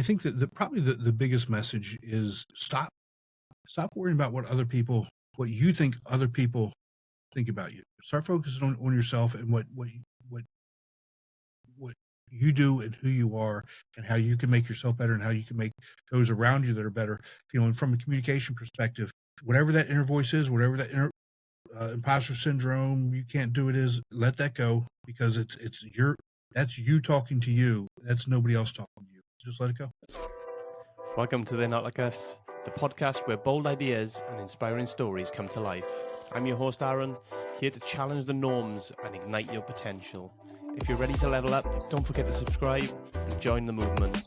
I think that probably the biggest message is stop worrying about what you think other people think about you. Start focusing on yourself and what what you do and who you are and how you can make yourself better and how you can make those around you that are better. And from a communication perspective, whatever that inner voice is, whatever that inner imposter syndrome, you can't do it is, let that go, because that's you talking to you. That's nobody else talking to you. Just let it go. Welcome to They're Not Like Us, the podcast where bold ideas and inspiring stories come to life. I'm your host, Aaron, here to challenge the norms and ignite your potential. If you're ready to level up, don't forget to subscribe and join the movement.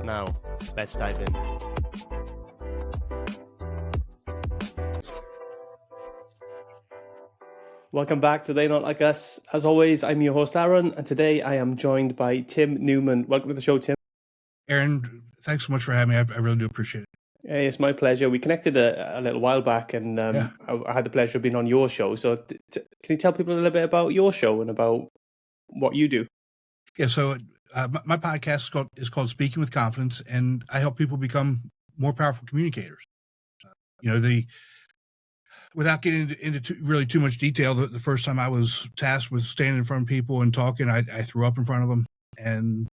Now, let's dive in. Welcome back to They're Not Like Us. As always, I'm your host, Aaron, and today I am joined by Tim Newman. Welcome to the show, Tim. Aaron, thanks so much for having me. I really do appreciate it. Hey, it's my pleasure. We connected a little while back, and I had the pleasure of being on your show. So can you tell people a little bit about your show and about what you do? Yeah, so my podcast is called Speaking with Confidence, and I help people become more powerful communicators. Without getting into really too much detail, the first time I was tasked with standing in front of people and talking, I threw up in front of them, and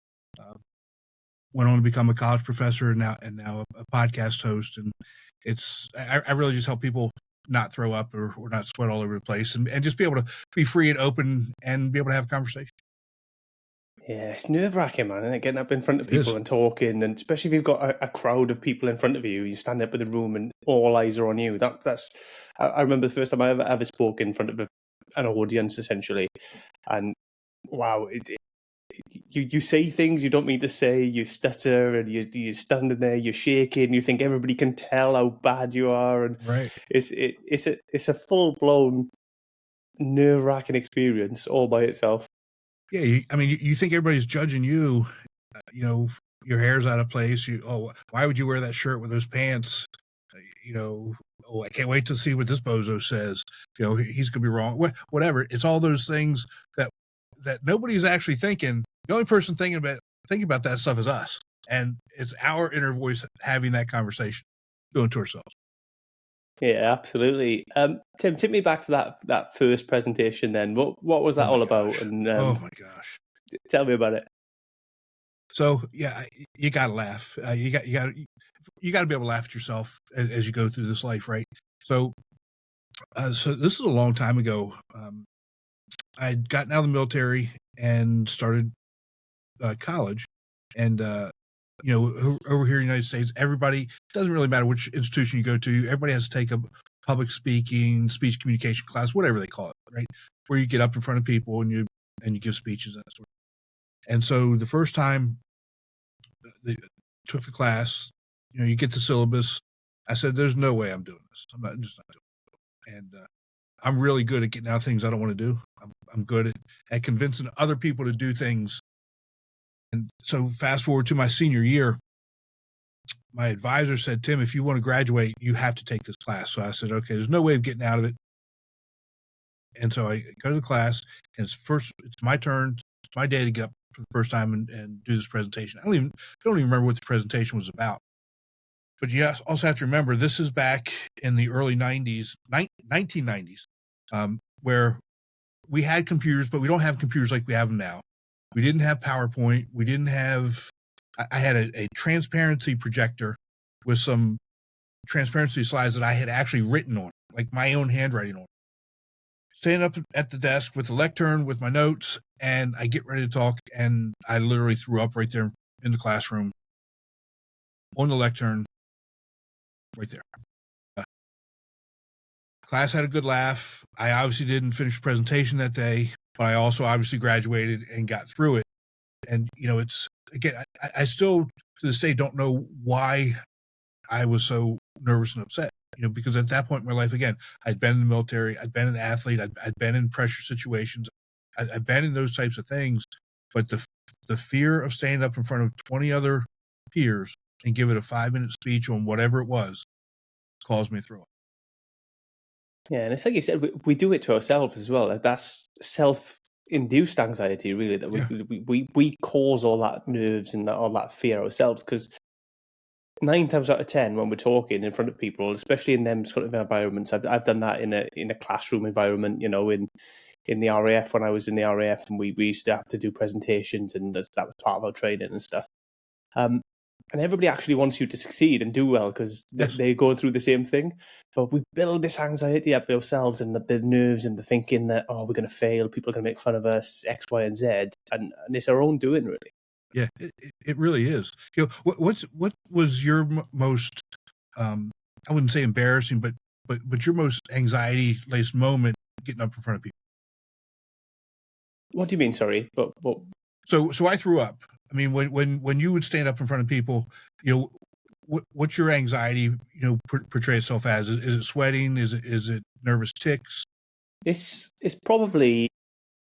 went on to become a college professor and now a podcast host. And I really just help people not throw up or not sweat all over the place, and just be able to be free and open and be able to have a conversation. Yeah, it's nerve-wracking, man, isn't it? Getting up in front of people and talking, and especially if you've got a crowd of people in front of you, you stand up in the room and all eyes are on you. I remember the first time I ever spoke in front of an audience, essentially, and wow, you say things you don't mean to say, you stutter, and you're standing there, you're shaking, you think everybody can tell how bad you are, and right. It's a full-blown nerve-wracking experience all by itself. Yeah, you think everybody's judging you. Your hair's out of place. Why would you wear that shirt with those pants? I can't wait to see what this bozo says. He's gonna be wrong. Whatever. It's all those things that nobody's actually thinking. The only person thinking about that stuff is us, and it's our inner voice having that conversation, doing to ourselves. Yeah, absolutely. Tim, take me back to that first presentation. Then, what was that all about? And oh my gosh, tell me about it. So yeah, you gotta laugh. You got to be able to laugh at yourself as you go through this life, right? So this is a long time ago. I'd gotten out of the military and started college, and over here in the United States, everybody, doesn't really matter which institution you go to, everybody has to take a public speaking, speech communication class, whatever they call it, right? Where you get up in front of people and you give speeches and that sort of thing. And so the first time they took the class, you get the syllabus. I said, "There's no way I'm doing this. I'm just not doing it." And I'm really good at getting out things I don't want to do. I'm good at convincing other people to do things. And so fast forward to my senior year, my advisor said, "Tim, if you want to graduate, you have to take this class." So I said, "Okay, there's no way of getting out of it." And so I go to the class, and it's my turn. It's my day to get up for the first time and do this presentation. I don't even remember what the presentation was about. But you also have to remember, this is back in the early 1990s, where we had computers, but we don't have computers like we have them now. We didn't have PowerPoint. We didn't have, I had a transparency projector with some transparency slides that I had actually written on, like my own handwriting on. Standing up at the desk with the lectern, with my notes, and I get ready to talk, and I literally threw up right there in the classroom, on the lectern, right there. Class had a good laugh. I obviously didn't finish the presentation that day, but I also obviously graduated and got through it. And, it's, again, I still to this day don't know why I was so nervous and upset, because at that point in my life, again, I'd been in the military, I'd been an athlete, I'd been in pressure situations, I'd been in those types of things, but the fear of standing up in front of 20 other peers and give it a 5-minute speech on whatever it was caused me to throw up. Yeah, and it's like you said, we do it to ourselves as well. That's induced anxiety, really, that we cause all that nerves and all that fear ourselves, because 9 times out of 10 when we're talking in front of people, especially in them sort of environments, I've done that in a classroom environment, you know, in the RAF, when I was in the RAF, and we used to have to do presentations, and that was part of our training and stuff. And everybody actually wants you to succeed and do well, because they go through the same thing. But we build this anxiety up ourselves, and the nerves and the thinking that, oh, we're going to fail, people are going to make fun of us, X, Y, and Z. And it's our own doing, really. Yeah, it really is. You know, what was your most, I wouldn't say embarrassing, but your most anxiety-laced moment getting up in front of people? What do you mean? Sorry, but So I threw up. I mean, when you would stand up in front of people, you know, what's your anxiety, you know, portray itself as? Is it sweating? Is it nervous tics? It's probably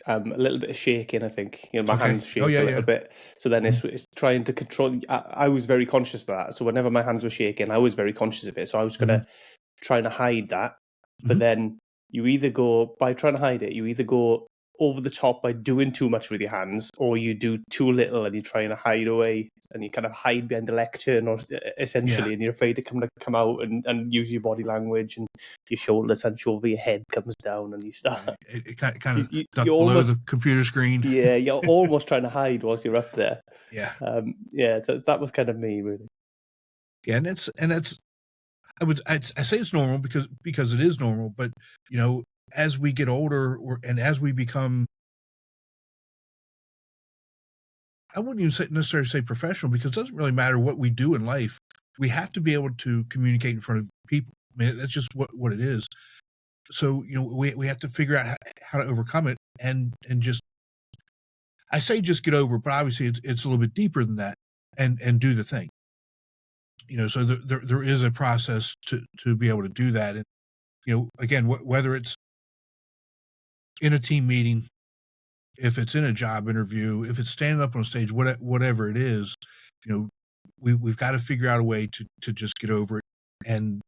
a little bit of shaking, I think. You know, my hands shake a little bit. So then it's trying to control. I was very conscious of that. So whenever my hands were shaking, I was very conscious of it. So I was going to try to hide that. But then you either go, by trying to hide it, you either go over the top by doing too much with your hands, or you do too little and you're trying to hide away, and you kind of hide behind the lectern, or essentially, and you're afraid to come out and use your body language, and your shoulders hunch over, your head comes down, and you start. It kind of you below almost, the computer screen. Yeah, you're almost trying to hide whilst you're up there. Yeah. That was kind of me, really. Yeah, and that's I say it's normal because it is normal, but you know, as we get older, and as we become, I wouldn't even necessarily say professional, because it doesn't really matter what we do in life. We have to be able to communicate in front of people. I mean, that's just what it is. So, you know, we have to figure out how to overcome it, and just, I say just get over, but obviously it's a little bit deeper than that, and do the thing. You know, so there is a process to be able to do that. And, you know, again, whether it's in a team meeting, if it's in a job interview, if it's standing up on stage, whatever it is, you know, we've got to figure out a way to just get over it, and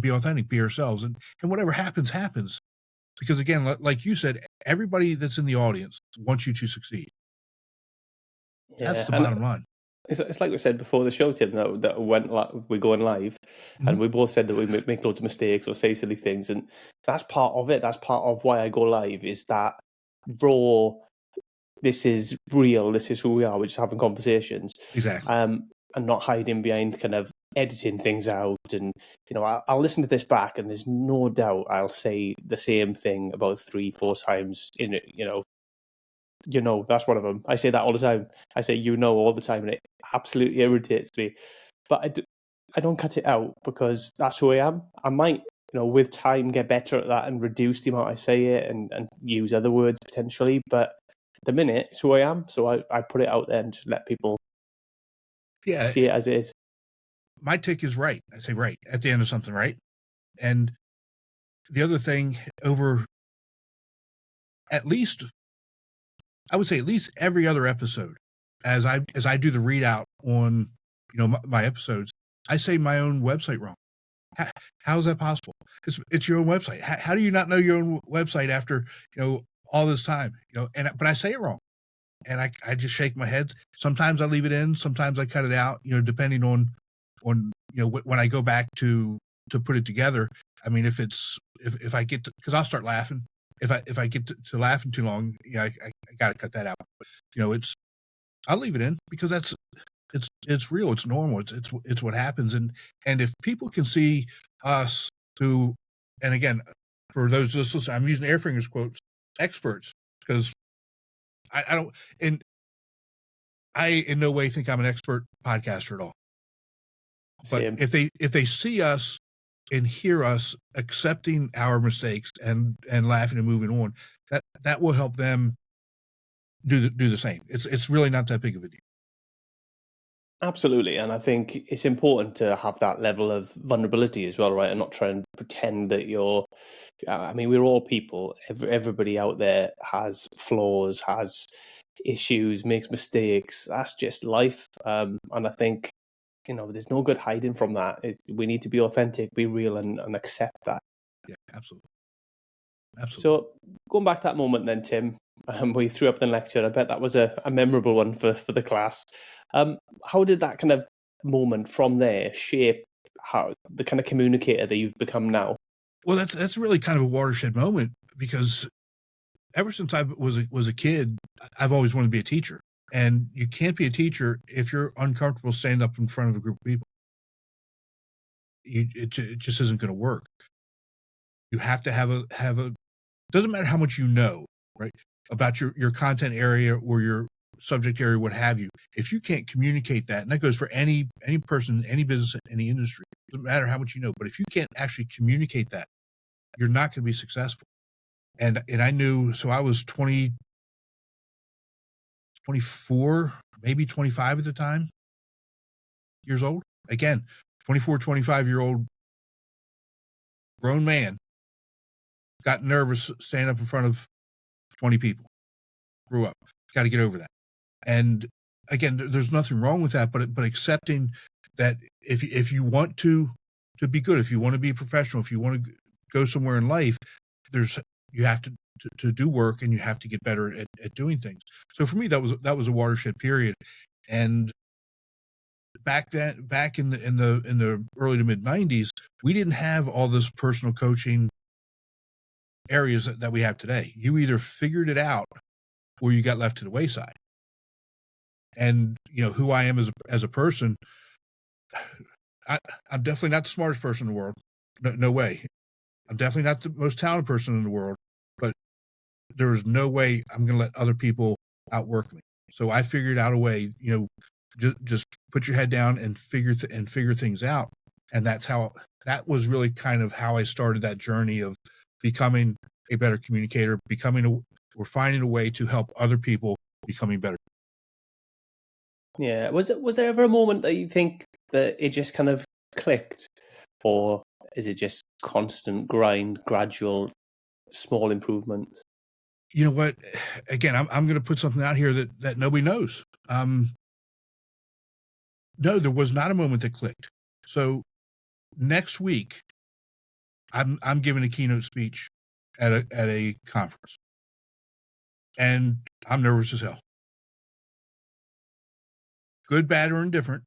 be authentic, be ourselves, and whatever happens, happens. Because again, like you said, everybody that's in the audience wants you to succeed. Yeah, that's the bottom line. It's like we said before the show, Tim, that we're going live, and we both said that we make loads of mistakes or say silly things, and that's part of it. That's part of why I go live, is that raw, this is real, this is who we are, we're just having conversations. Exactly. And not hiding behind kind of editing things out. And, you know, I'll listen to this back, and there's no doubt I'll say the same thing about 3-4 times in it, you know, that's one of them. I say that all the time. I say, all the time, and it absolutely irritates me. But I don't cut it out, because that's who I am. I might, you know, with time get better at that and reduce the amount I say it, and use other words potentially. But at the minute, it's who I am. So I put it out there and just let people see it as it is. My tick is right. I say right at the end of something, right? And the other thing, over at least, I would say at least every other episode, as I do the readout on, you know, my episodes, I say my own website wrong. How is that possible? It's your own website. How do you not know your own website after, you know, all this time? You know, but I say it wrong, and I just shake my head. Sometimes I leave it in, sometimes I cut it out. You know, depending on you know, when I go back to put it together. I mean, if I get to, because I'll start laughing. If I get to laughing too long, yeah, I got to cut that out. But, you know, I'll leave it in, because it's real, it's normal, it's what happens. And if people can see us through, and again, for those listening, I'm using air fingers quotes, experts, because I don't, and I in no way think I'm an expert podcaster at all. But Same. if they see us and hear us accepting our mistakes and laughing and moving on, that will help them do the same. It's really not that big of a deal. Absolutely, and I think it's important to have that level of vulnerability as well, right? And not try and pretend that you're. I mean, we're all people. Everybody out there has flaws, has issues, makes mistakes. That's just life. And I think, you know, there's no good hiding from that. We need to be authentic, be real, and accept that. Yeah, absolutely. Absolutely. So going back to that moment then, Tim, where you threw up the lecture, I bet that was a memorable one for the class. How did that kind of moment from there shape how the kind of communicator that you've become now? Well, that's really kind of a watershed moment, because ever since I was a kid, I've always wanted to be a teacher. And you can't be a teacher if you're uncomfortable standing up in front of a group of people. It just isn't going to work. You have to have a. Doesn't matter how much you know, right, about your content area or your subject area, what have you. If you can't communicate that, and that goes for any person, any business, any industry, doesn't matter how much you know, but if you can't actually communicate that, you're not going to be successful. And I knew, so I was 24, maybe 25 at the time, years old. Again, 24, 25-year-old grown man, got nervous standing up in front of 20 people. Grew up. Got to get over that. And again, there's nothing wrong with that, but accepting that if you want to be good, if you want to be a professional, if you want to go somewhere in life, you have to do work, and you have to get better at doing things. So for me, that was a watershed period. And back in the early to mid 90s, we didn't have all this personal coaching areas that we have today. You either figured it out or you got left to the wayside. And who I am as a person, I'm definitely not the smartest person in the world. No way. I'm definitely not the most talented person in the world, but there is no way I'm going to let other people outwork me. So I figured out a way, just put your head down and figure things out. And that was really kind of how I started that journey of becoming a better communicator, or finding a way to help other people becoming better. Yeah. Was there ever a moment that you think that it just kind of clicked, or is it just constant grind, gradual, small improvements? You know what? Again, I'm going to put something out here that nobody knows. No, there was not a moment that clicked. So next week, I'm giving a keynote speech at a conference, and I'm nervous as hell. Good, bad, or indifferent.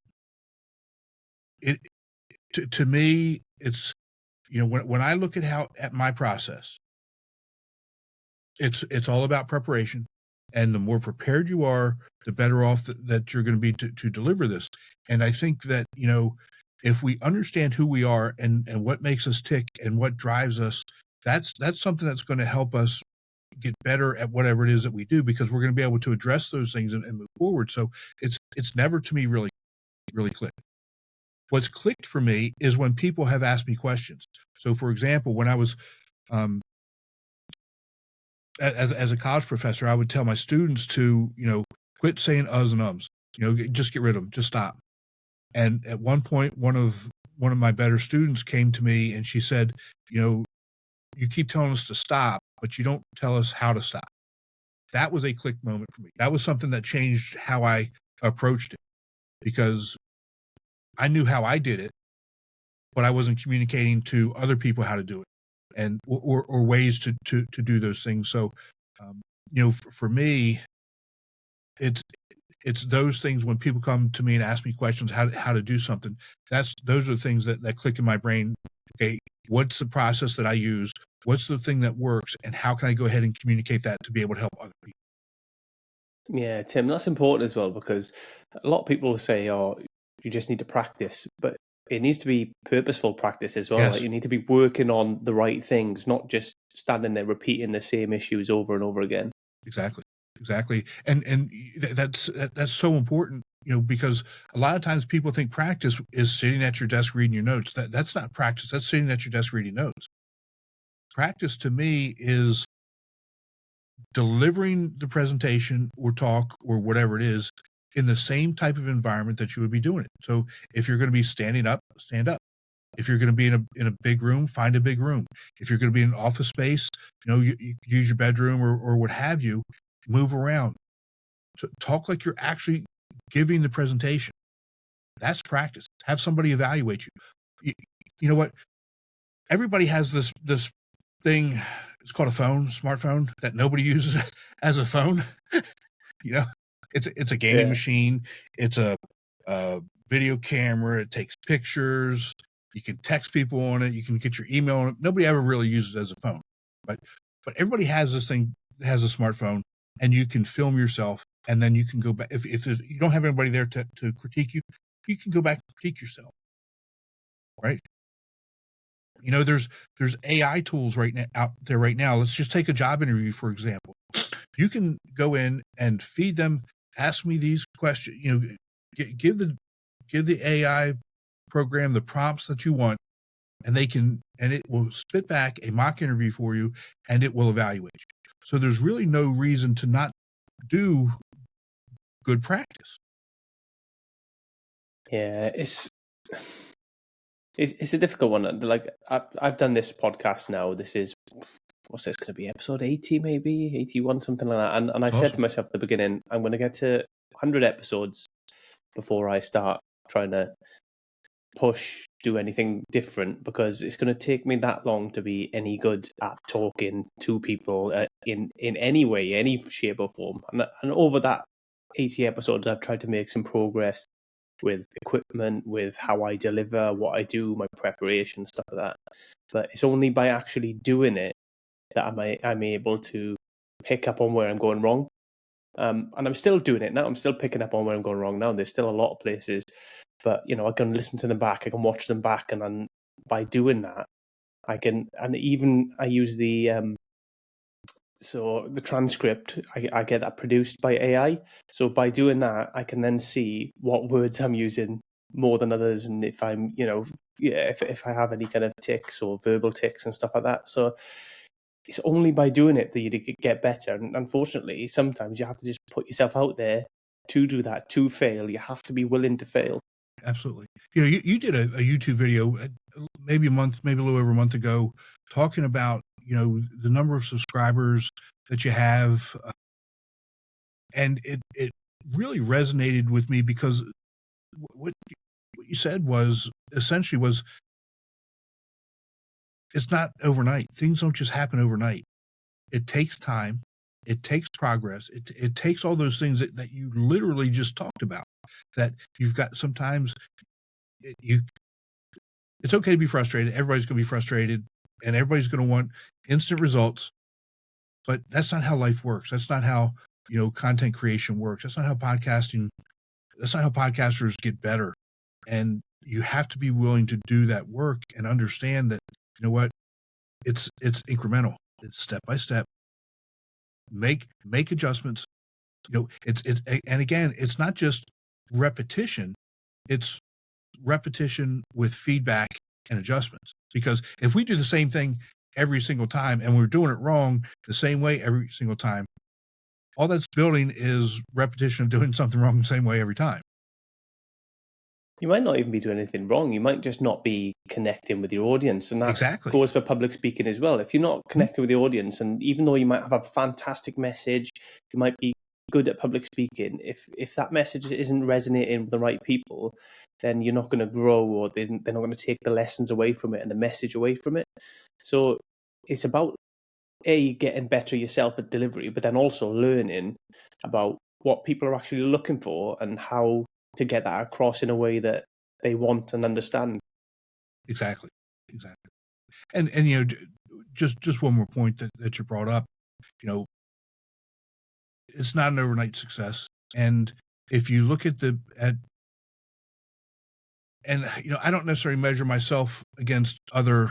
To me, it's when I look at my process, it's all about preparation, and the more prepared you are, the better off that you're going to be to deliver this. And I think that if we understand who we are and what makes us tick and what drives us, that's something that's going to help us get better at whatever it is that we do, because we're going to be able to address those things and move forward. So it's never, to me, really clicked. What's clicked for me is when people have asked me questions. So, for example, when I was as a college professor, I would tell my students to quit saying uhs and ums. Just get rid of them. Just stop. And at one point, one of my better students came to me and she said, you keep telling us to stop, but you don't tell us how to stop. That was a click moment for me. That was something that changed how I approached it, because I knew how I did it, but I wasn't communicating to other people how to do it, and or ways to do those things. So, for me, it's those things when people come to me and ask me questions how to do something. Those are the things that click in my brain. Okay, what's the process that I use? What's the thing that works, and how can I go ahead and communicate that to be able to help other people? Yeah, Tim, that's important as well, because a lot of people will say, "Oh, you just need to practice," but it needs to be purposeful practice as well. Yes. Like, you need to be working on the right things, not just standing there repeating the same issues over and over again. Exactly. And that's so important, because a lot of times people think practice is sitting at your desk reading your notes. That's not practice. That's sitting at your desk reading notes. Practice to me is delivering the presentation or talk or whatever it is in the same type of environment that you would be doing it. So if you're going to be standing up, stand up. If you're going to be in a big room, find a big room. If you're going to be in an office space, you use your bedroom or what have you. Move around. Talk like you're actually giving the presentation. That's practice. Have somebody evaluate you. You know what? Everybody has this thing it's called a smartphone that nobody uses as a phone. You know, it's a gaming machine. It's a video camera. It takes pictures. You can text people on it. You can get your email on it. Nobody ever really uses it as a phone, right? But everybody has this thing, has a smartphone, and you can film yourself, and then you can go back. If you don't have anybody there to critique you, you can go back and critique yourself, right? There's AI tools out there right now. Let's just take a job interview, for example. You can go in and feed them, ask me these questions, give the AI program the prompts that you want, and it will spit back a mock interview for you, and it will evaluate you. So there's really no reason to not do good practice. Yeah, it's a difficult one. Like I've done this podcast now. This is, what's this going to be? Episode 80, maybe 81, something like that. And I said to myself at the beginning, I'm going to get to 100 episodes before I start trying to do anything different, because it's going to take me that long to be any good at talking to people in any way, any shape or form. And over that 80 episodes, I've tried to make some progress with equipment, with how I deliver, what I do, my preparation, stuff like that. But it's only by actually doing it that I'm able to pick up on where I'm going wrong. And I'm still doing it now. I'm still picking up on where I'm going wrong now. There's still a lot of places, but I can listen to them back. I can watch them back, and then by doing that, I use the so the transcript. I get that produced by AI. So by doing that, I can then see what words I'm using more than others, and if I'm if I have any kind of tics or verbal tics and stuff like that. So it's only by doing it that you get better. And unfortunately, sometimes you have to just put yourself out there to do that, to fail. You have to be willing to fail. Absolutely. You did a YouTube video maybe a little over a month ago, talking about, the number of subscribers that you have. And it really resonated with me, because what you said was essentially it's not overnight. Things don't just happen overnight. It takes time. It takes progress. It takes all those things that you literally just talked about, that you've got. Sometimes it's okay to be frustrated. Everybody's going to be frustrated, and everybody's going to want instant results, but that's not how life works. That's not how, content creation works. That's not how podcasters get better. And you have to be willing to do that work and understand that, what, it's incremental. It's step by step. Make adjustments. And again, it's not just repetition. It's repetition with feedback and adjustments. Because if we do the same thing every single time and we're doing it wrong the same way every single time, all that's building is repetition of doing something wrong the same way every time. You might not even be doing anything wrong. You might just not be connecting with your audience. And that goes for public speaking as well. If you're not connecting with the audience, and even though you might have a fantastic message, you might be good at public speaking, if that message isn't resonating with the right people, then you're not going to grow, or they're not going to take the lessons away from it and the message away from it. So it's about getting better yourself at delivery, but then also learning about what people are actually looking for and how to get that across in a way that they want and understand. Exactly. And just one more point that you brought up. It's not an overnight success. And if you look at I don't necessarily measure myself against other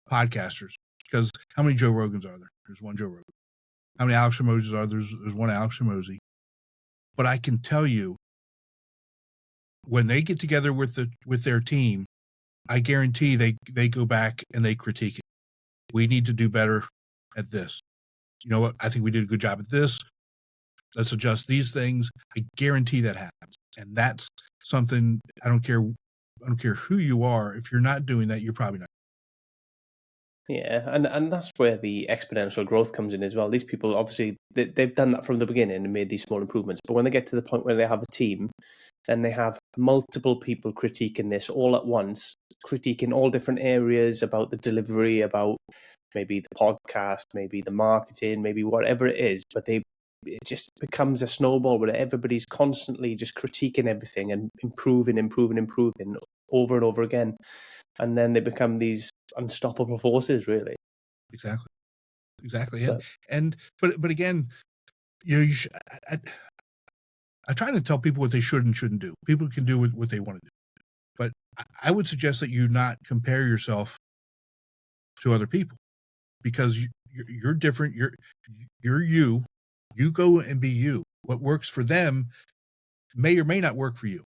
podcasters, because how many Joe Rogans are there? There's one Joe Rogan. How many Alex Hormozis are there? There's one Alex Hormozi. But I can tell you, when they get together with their team, I guarantee they go back and they critique it. We need to do better at this. You know what? I think we did a good job at this. Let's adjust these things. I guarantee that happens. And that's something, I don't care who you are. If you're not doing that, you're probably not. Yeah, and that's where the exponential growth comes in as well. These people, obviously, they've done that from the beginning and made these small improvements. But when they get to the point where they have a team, then they have multiple people critiquing this all at once, critiquing all different areas about the delivery, about maybe the podcast, maybe the marketing, maybe whatever it is, but it just becomes a snowball where everybody's constantly just critiquing everything and improving over and over again. And then they become these unstoppable forces, really. Exactly. But again, you should, I try to tell people what they should and shouldn't do. People can do what they want to do. But I would suggest that you not compare yourself to other people, because you're different. You're you. You go and be you. What works for them may or may not work for you.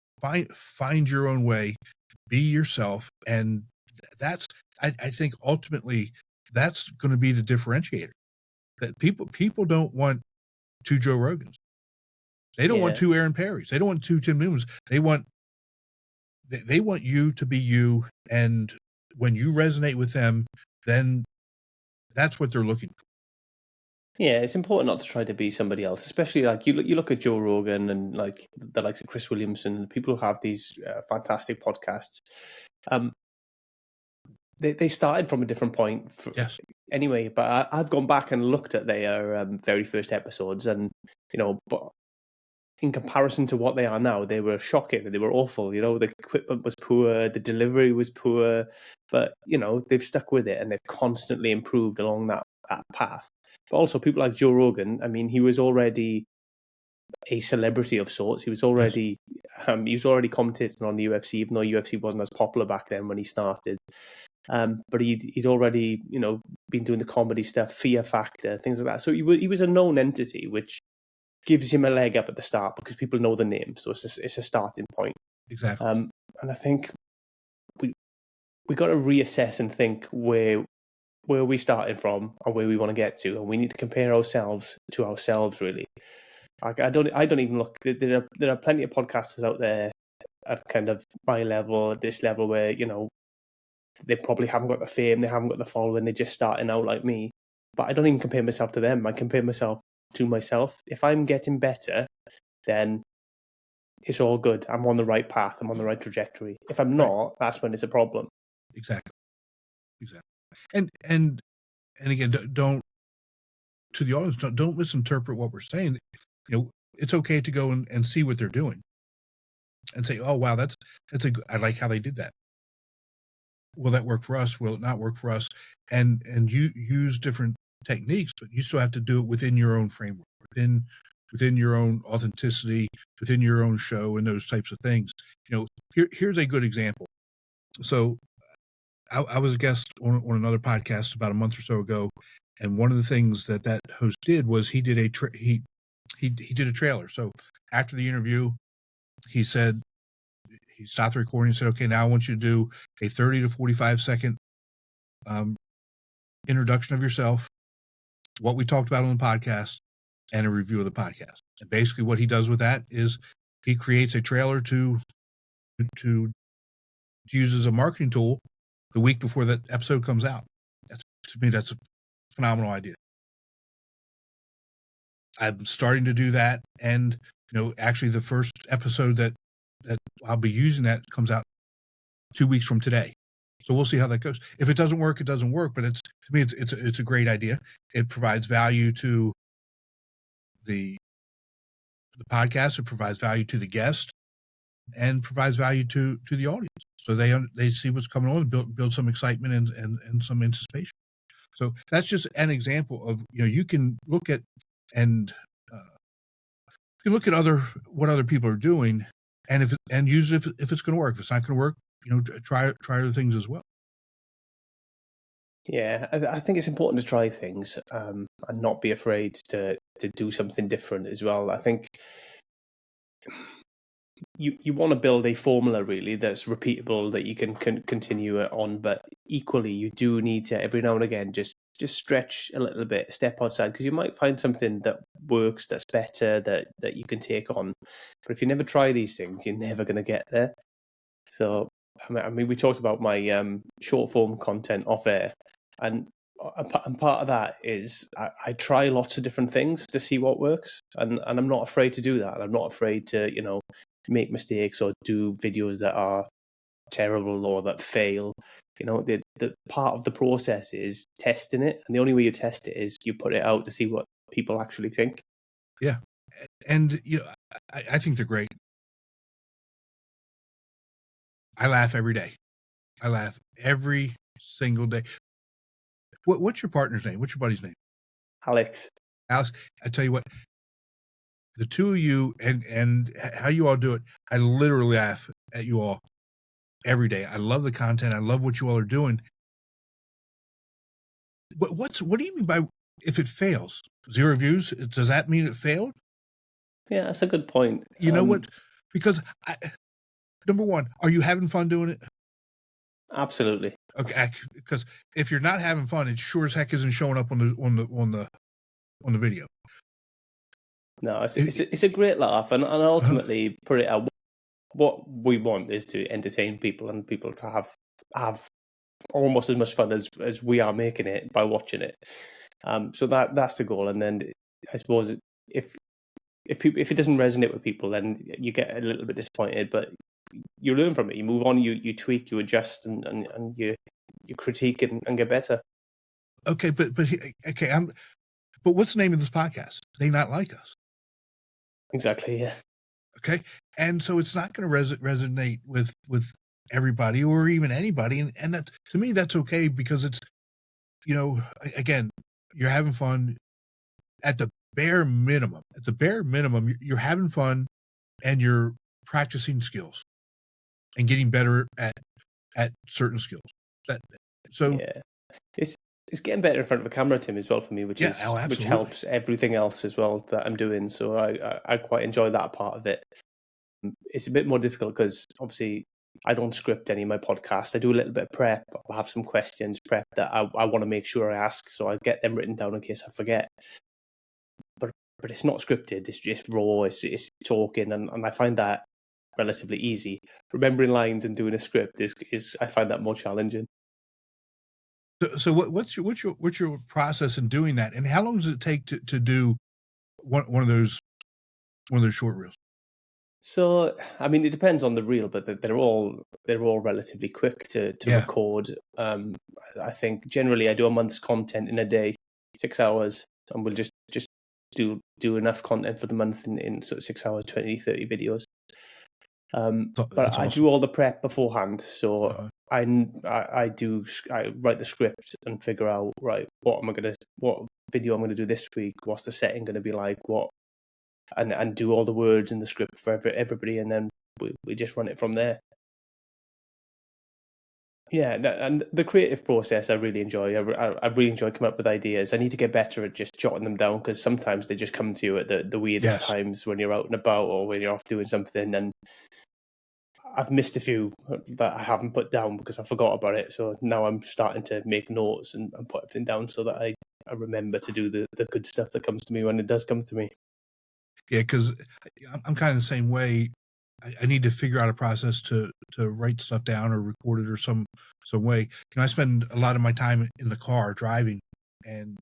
Find your own way. Be yourself, and that's I think ultimately that's going to be the differentiator. That people don't want two Joe Rogans. They don't want two Aaron Parrys. They don't want two Tim Newmans. They want you to be you, and when you resonate with them, then that's what they're looking for. Yeah, it's important not to try to be somebody else, especially like you look at Joe Rogan and like the likes of Chris Williamson, people who have these fantastic podcasts. They started from a different point. Yes. Anyway, but I've gone back and looked at their very first episodes, and but in comparison to what they are now, they were shocking. They were awful. The equipment was poor, the delivery was poor, but they've stuck with it and they've constantly improved along that path. But also people like Joe Rogan. I mean, he was already a celebrity of sorts. He was already commentating on the UFC, even though UFC wasn't as popular back then when he started. But he'd already been doing the comedy stuff, Fear Factor, things like that. So he was a known entity, which gives him a leg up at the start because people know the name. So it's a starting point. Exactly. And I think we got to reassess and think where we starting from and where we want to get to, and we need to compare ourselves to ourselves, really. I don't even look. There are plenty of podcasters out there at kind of my level, at this level, where they probably haven't got the fame, they haven't got the following, they're just starting out like me. But I don't even compare myself to them. I compare myself to myself. If I'm getting better, then it's all good. I'm on the right path. I'm on the right trajectory. If I'm not, that's when it's a problem. Exactly. And again, don't, to the audience, don't misinterpret what we're saying. It's okay to go and see what they're doing and say, oh wow, I like how they did that. Will that work for us? Will it not work for us? And you use different techniques, but you still have to do it within your own framework, within your own authenticity, within your own show, and those types of things. Here's a good example. So I was a guest on another podcast about a month or so ago, and one of the things that host did was he did he did a trailer. So after the interview, he said, he stopped the recording and said, okay, now I want you to do a 30 to 45 second introduction of yourself, what we talked about on the podcast, and a review of the podcast. And basically what he does with that is he creates a trailer to use as a marketing tool the week before that episode comes out. To me, that's a phenomenal idea. I'm starting to do that. And, actually the first episode that I'll be using that comes out 2 weeks from today. So we'll see how that goes. If it doesn't work, it doesn't work. But to me, it's a great idea. It provides value to the podcast. It provides value to the guest, and provides value to the audience. So they see what's coming on and build some excitement and some anticipation. So that's just an example of, you can look at what other people are doing, and use it if it's going to work. If it's not going to work, try other things as well. Yeah, I think it's important to try things and not be afraid to do something different as well. I think you want to build a formula really that's repeatable, that you can continue it on, but equally you do need to every now and again just stretch a little bit, step outside, because you might find something that works, that's better, that you can take on. But if you never try these things, you're never going to get there. So I mean, we talked about my short form content off air, and part of that is I try lots of different things to see what works, and I'm not afraid to do that. I'm not afraid to make mistakes or do videos that are terrible or that fail. You know, the part of the process is testing it, and the only way you test it is you put it out to see what people actually think. Yeah, and I think they're great. I laugh every day. I laugh every single day. What's your partner's name? What's your buddy's name? Alex. Alex, I tell you what, the two of you and how you all do it, I literally laugh at you all every day. I love the content. I love what you all are doing. What do you mean by if it fails? 0 views? Does that mean it failed? Yeah, that's a good point. You know what? Because number one, are you having fun doing it? Absolutely. Okay, because if you're not having fun, it sure as heck isn't showing up on the video. No, it's a great laugh, and ultimately, put it out. What we want is to entertain people and people to have almost as much fun as we are making it by watching it. So that's the goal. And then I suppose if it doesn't resonate with people, then you get a little bit disappointed. But you learn from it. You move on. You tweak. You adjust, and you critique and get better. Okay, but what's the name of this podcast? They Not Like Us. Exactly. Yeah. Okay, and so it's not going to resonate with everybody or even anybody, and that, to me, that's okay, because it's, again, you're having fun at the bare minimum. At the bare minimum, you're having fun and you're practicing skills and getting better at certain skills. Yeah, it's getting better in front of a camera, Tim, as well, for me, which helps everything else as well that I'm doing. So I quite enjoy that part of it. It's a bit more difficult because obviously I don't script any of my podcasts. I do a little bit of prep. I'll have some questions prep that I want to make sure I ask, so I get them written down in case I forget. But it's not scripted. It's just raw. It's talking, and I find that relatively easy. Remembering lines and doing a script is I find that more challenging. So what's your process in doing that, and how long does it take to do one of those short reels? So I mean, it depends on the reel, but they're all relatively quick to record. I think generally I do a month's content in a day, 6 hours, and we'll just do enough content for the month in sort of 6 hours, 20, 30 videos. But I do all the prep beforehand, so I write the script and figure out, right, what video I'm gonna do this week, what's the setting gonna be like, and do all the words in the script for everybody, and then we just run it from there. Yeah, and the creative process I really enjoy. I really enjoy coming up with ideas. I need to get better at just jotting them down, because sometimes they just come to you at the weirdest times when you're out and about or when you're off doing something. And I've missed a few that I haven't put down because I forgot about it. So now I'm starting to make notes and put everything down so that I remember to do the good stuff that comes to me when it does come to me. Yeah, because I'm kind of the same way. I need to figure out a process to write stuff down or record it or some way. I spend a lot of my time in the car driving, and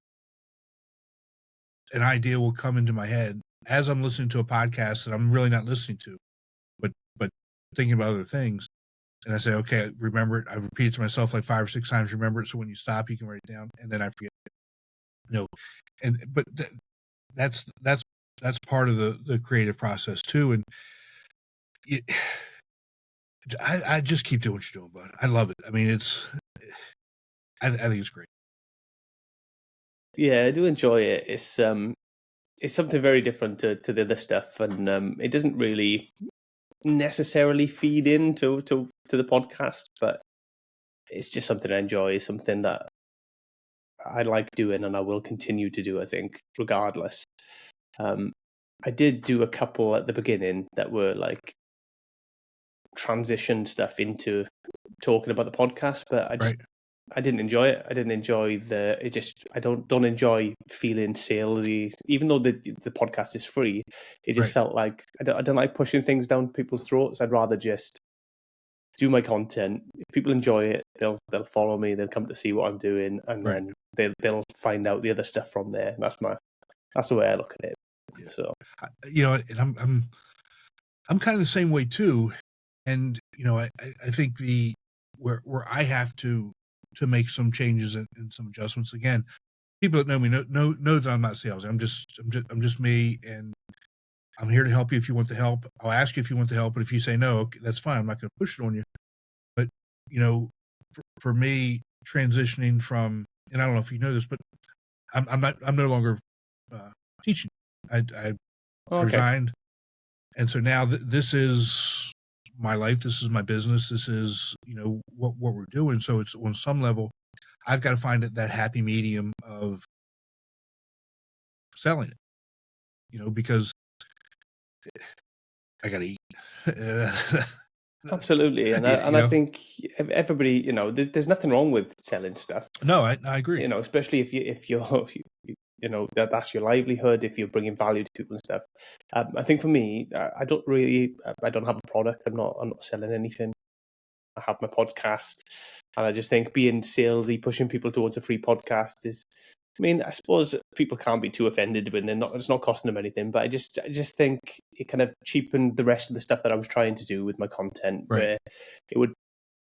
an idea will come into my head as I'm listening to a podcast that I'm really not listening to, but thinking about other things. And I say, okay, remember it. I repeat it to myself like 5 or 6 times. Remember it. So when you stop, you can write it down, and then I forget it. But that's part of the creative process too. And I just keep doing what you're doing, bud. I love it. I mean, I think it's great. Yeah, I do enjoy it. It's something very different to the other stuff, and it doesn't really necessarily feed into the podcast, but it's just something I enjoy. It's something that I like doing, and I will continue to do, I think, regardless. I did do a couple at the beginning that were like transition stuff into talking about the podcast, but I didn't enjoy it. I didn't enjoy I don't enjoy feeling salesy, even though the podcast is free. It just felt like I don't like pushing things down people's throats. I'd rather just do my content. If people enjoy it, they'll follow me. They'll come to see what I'm doing, and then they'll find out the other stuff from there. That's the way I look at it. Yeah. So and I'm kind of the same way too. And I think the where I have to make some changes and some adjustments. Again, people that know me know that I'm not sales. I'm just me, and I'm here to help you if you want the help. I'll ask you if you want the help, but if you say no, okay, that's fine. I'm not going to push it on you. But for me, transitioning from, and I don't know if you know this, but I'm no longer teaching. I resigned, and so now this is my life. This is my business. This is what we're doing. So it's on some level, I've got to find that happy medium of selling it, because I got to eat. Absolutely, and I think everybody, there's nothing wrong with selling stuff. No, I agree. Especially if you're that's your livelihood, if you're bringing value to people and stuff. I think for me, I don't have a product. I'm not selling anything. I have my podcast, and I just think being salesy, pushing people towards a free podcast is. I mean, I suppose people can't be too offended when it's not costing them anything, but I just think it kind of cheapened the rest of the stuff that I was trying to do with my content, where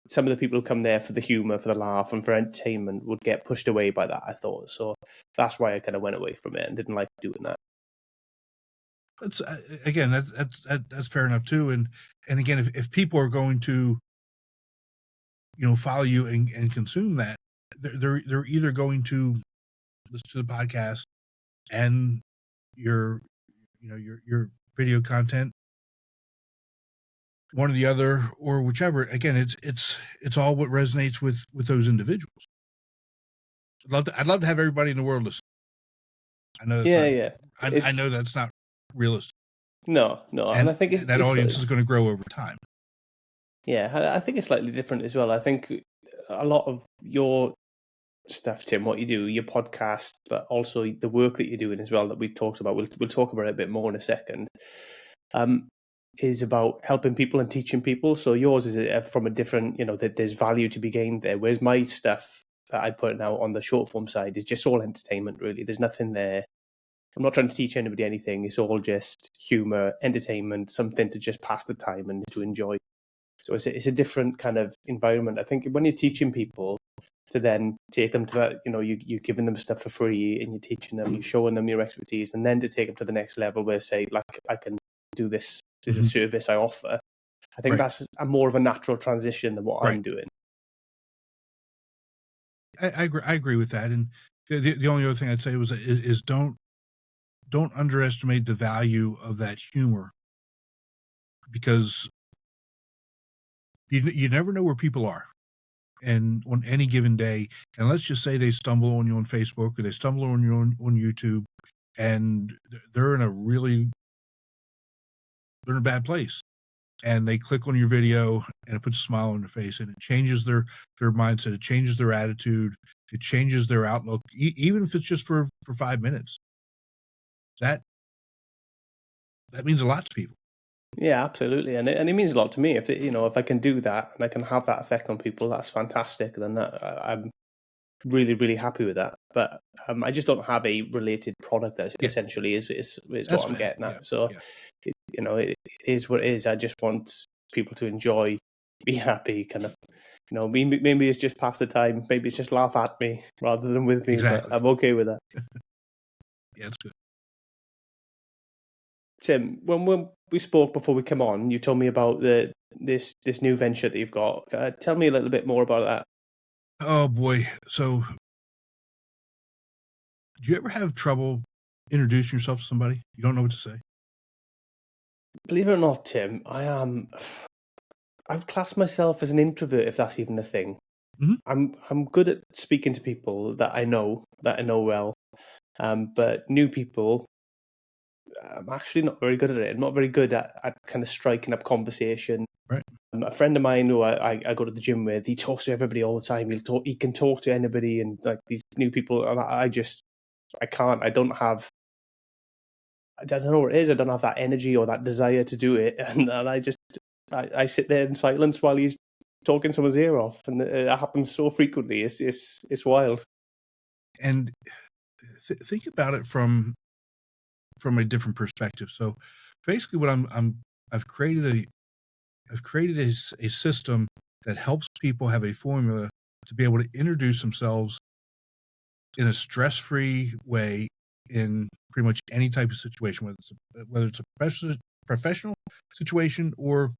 some of the people who come there for the humor, for the laugh, and for entertainment would get pushed away by that, I thought. So that's why I kind of went away from it and didn't like doing that. That's again, that's fair enough too. And again, if people are going to, follow you and consume that, they're either going to listen to the podcast and your video content, one or the other, or whichever. Again, it's all what resonates with those individuals. I'd love to have everybody in the world listen. I know that's I know that's not realistic. No, and I think that audience is going to grow over time. Yeah, I think it's slightly different as well. I think a lot of your stuff, Tim, what you do, your podcast, but also the work that you're doing as well that we talked about. We'll talk about it a bit more in a second. Is about helping people and teaching people. So yours is from a different, that there's value to be gained there. Whereas my stuff that I put out on the short form side is just all entertainment, really. There's nothing there. I'm not trying to teach anybody anything. It's all just humor, entertainment, something to just pass the time and to enjoy. So it's a different kind of environment. I think when you're teaching people, to then take them to that, you're giving them stuff for free and you're teaching them, you're showing them your expertise, and then to take them to the next level where, say, like, I can do this as a service I offer. I think that's a more of a natural transition than what I'm doing. I agree with that. And the only other thing I'd say is don't underestimate the value of that humor, because you never know where people are. And on any given day, and let's just say they stumble on you on Facebook or they stumble on you on YouTube, and they're in a bad place, and they click on your video and it puts a smile on their face, and it changes their mindset, it changes their attitude, it changes their outlook, even if it's just for 5 minutes. That means a lot to people. Yeah, absolutely, and it means a lot to me. If I can do that and I can have that effect on people, that's fantastic. Then I'm really, really happy with that. But I just don't have a related product that essentially is what I'm getting at. So it is what it is. I just want people to enjoy, be happy, kind of. Maybe it's just pass the time. Maybe it's just laugh at me rather than with me. Exactly. But I'm okay with that. Yeah, it's good. Tim, when we spoke before we come on, you told me about this new venture that you've got. Tell me a little bit more about that. Oh boy! So, do you ever have trouble introducing yourself to somebody? You don't know what to say? Believe it or not, Tim, I've classed myself as an introvert, if that's even a thing. Mm-hmm. I'm good at speaking to people that I know well, but new people, I'm actually not very good at it. I'm not very good at kind of striking up conversation. Right. A friend of mine who I go to the gym with, he talks to everybody all the time. He can talk to anybody, and like these new people, and I can't. I don't know what it is. I don't have that energy or that desire to do it, and I sit there in silence while he's talking someone's ear off, and it happens so frequently. It's wild. And think about it from a different perspective. So basically, what I've created a system that helps people have a formula to be able to introduce themselves in a stress-free way in pretty much any type of situation, whether it's a professional situation or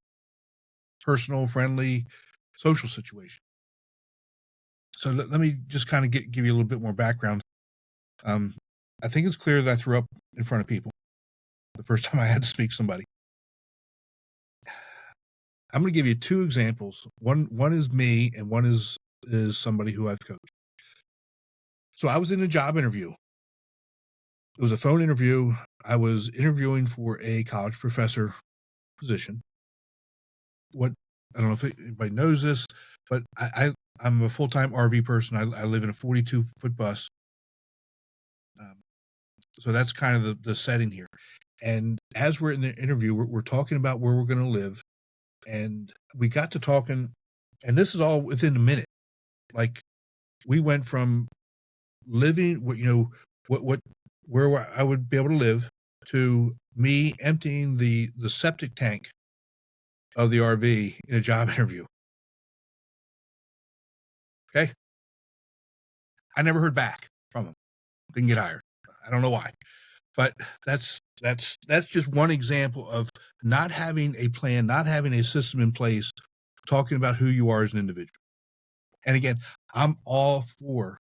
personal, friendly, social situation. So let me just kind of give you a little bit more background. I think it's clear that I threw up in front of people the first time I had to speak to somebody. I'm going to give you two examples. One is me, and one is somebody who I've coached. So I was in a job interview. It was a phone interview. I was interviewing for a college professor position. I don't know if anybody knows this, but I'm a full-time RV person. I live in a 42-foot bus. So that's kind of the setting here. And as we're in the interview, we're talking about where we're going to live. And we got to talking, and this is all within a minute. Like, we went from living, where I would be able to live, to me emptying the septic tank of the RV in a job interview. Okay. I never heard back from him. Didn't get hired. I don't know why, but that's just one example of not having a plan, not having a system in place, talking about who you are as an individual. And again, I'm all for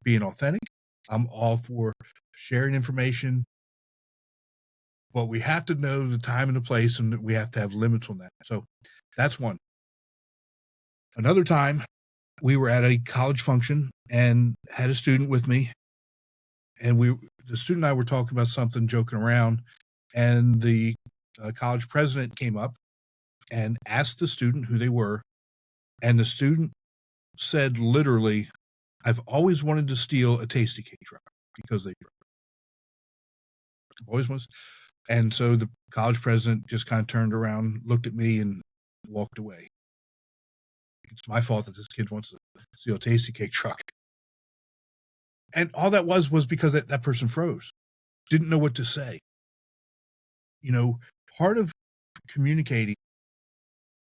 being authentic. I'm all for sharing information, but we have to know the time and the place, and we have to have limits on that. So that's one. Another time, we were at a college function and had a student with me, and the student and I were talking about something, joking around, and the college president came up and asked the student who they were, and the student said literally, "I've always wanted to steal a Tasty Cake truck because they always was." And so the college president just kind of turned around, looked at me, and walked away. It's my fault that this kid wants to steal a Tasty Cake truck. And all that was because that person froze, didn't know what to say. Part of communicating,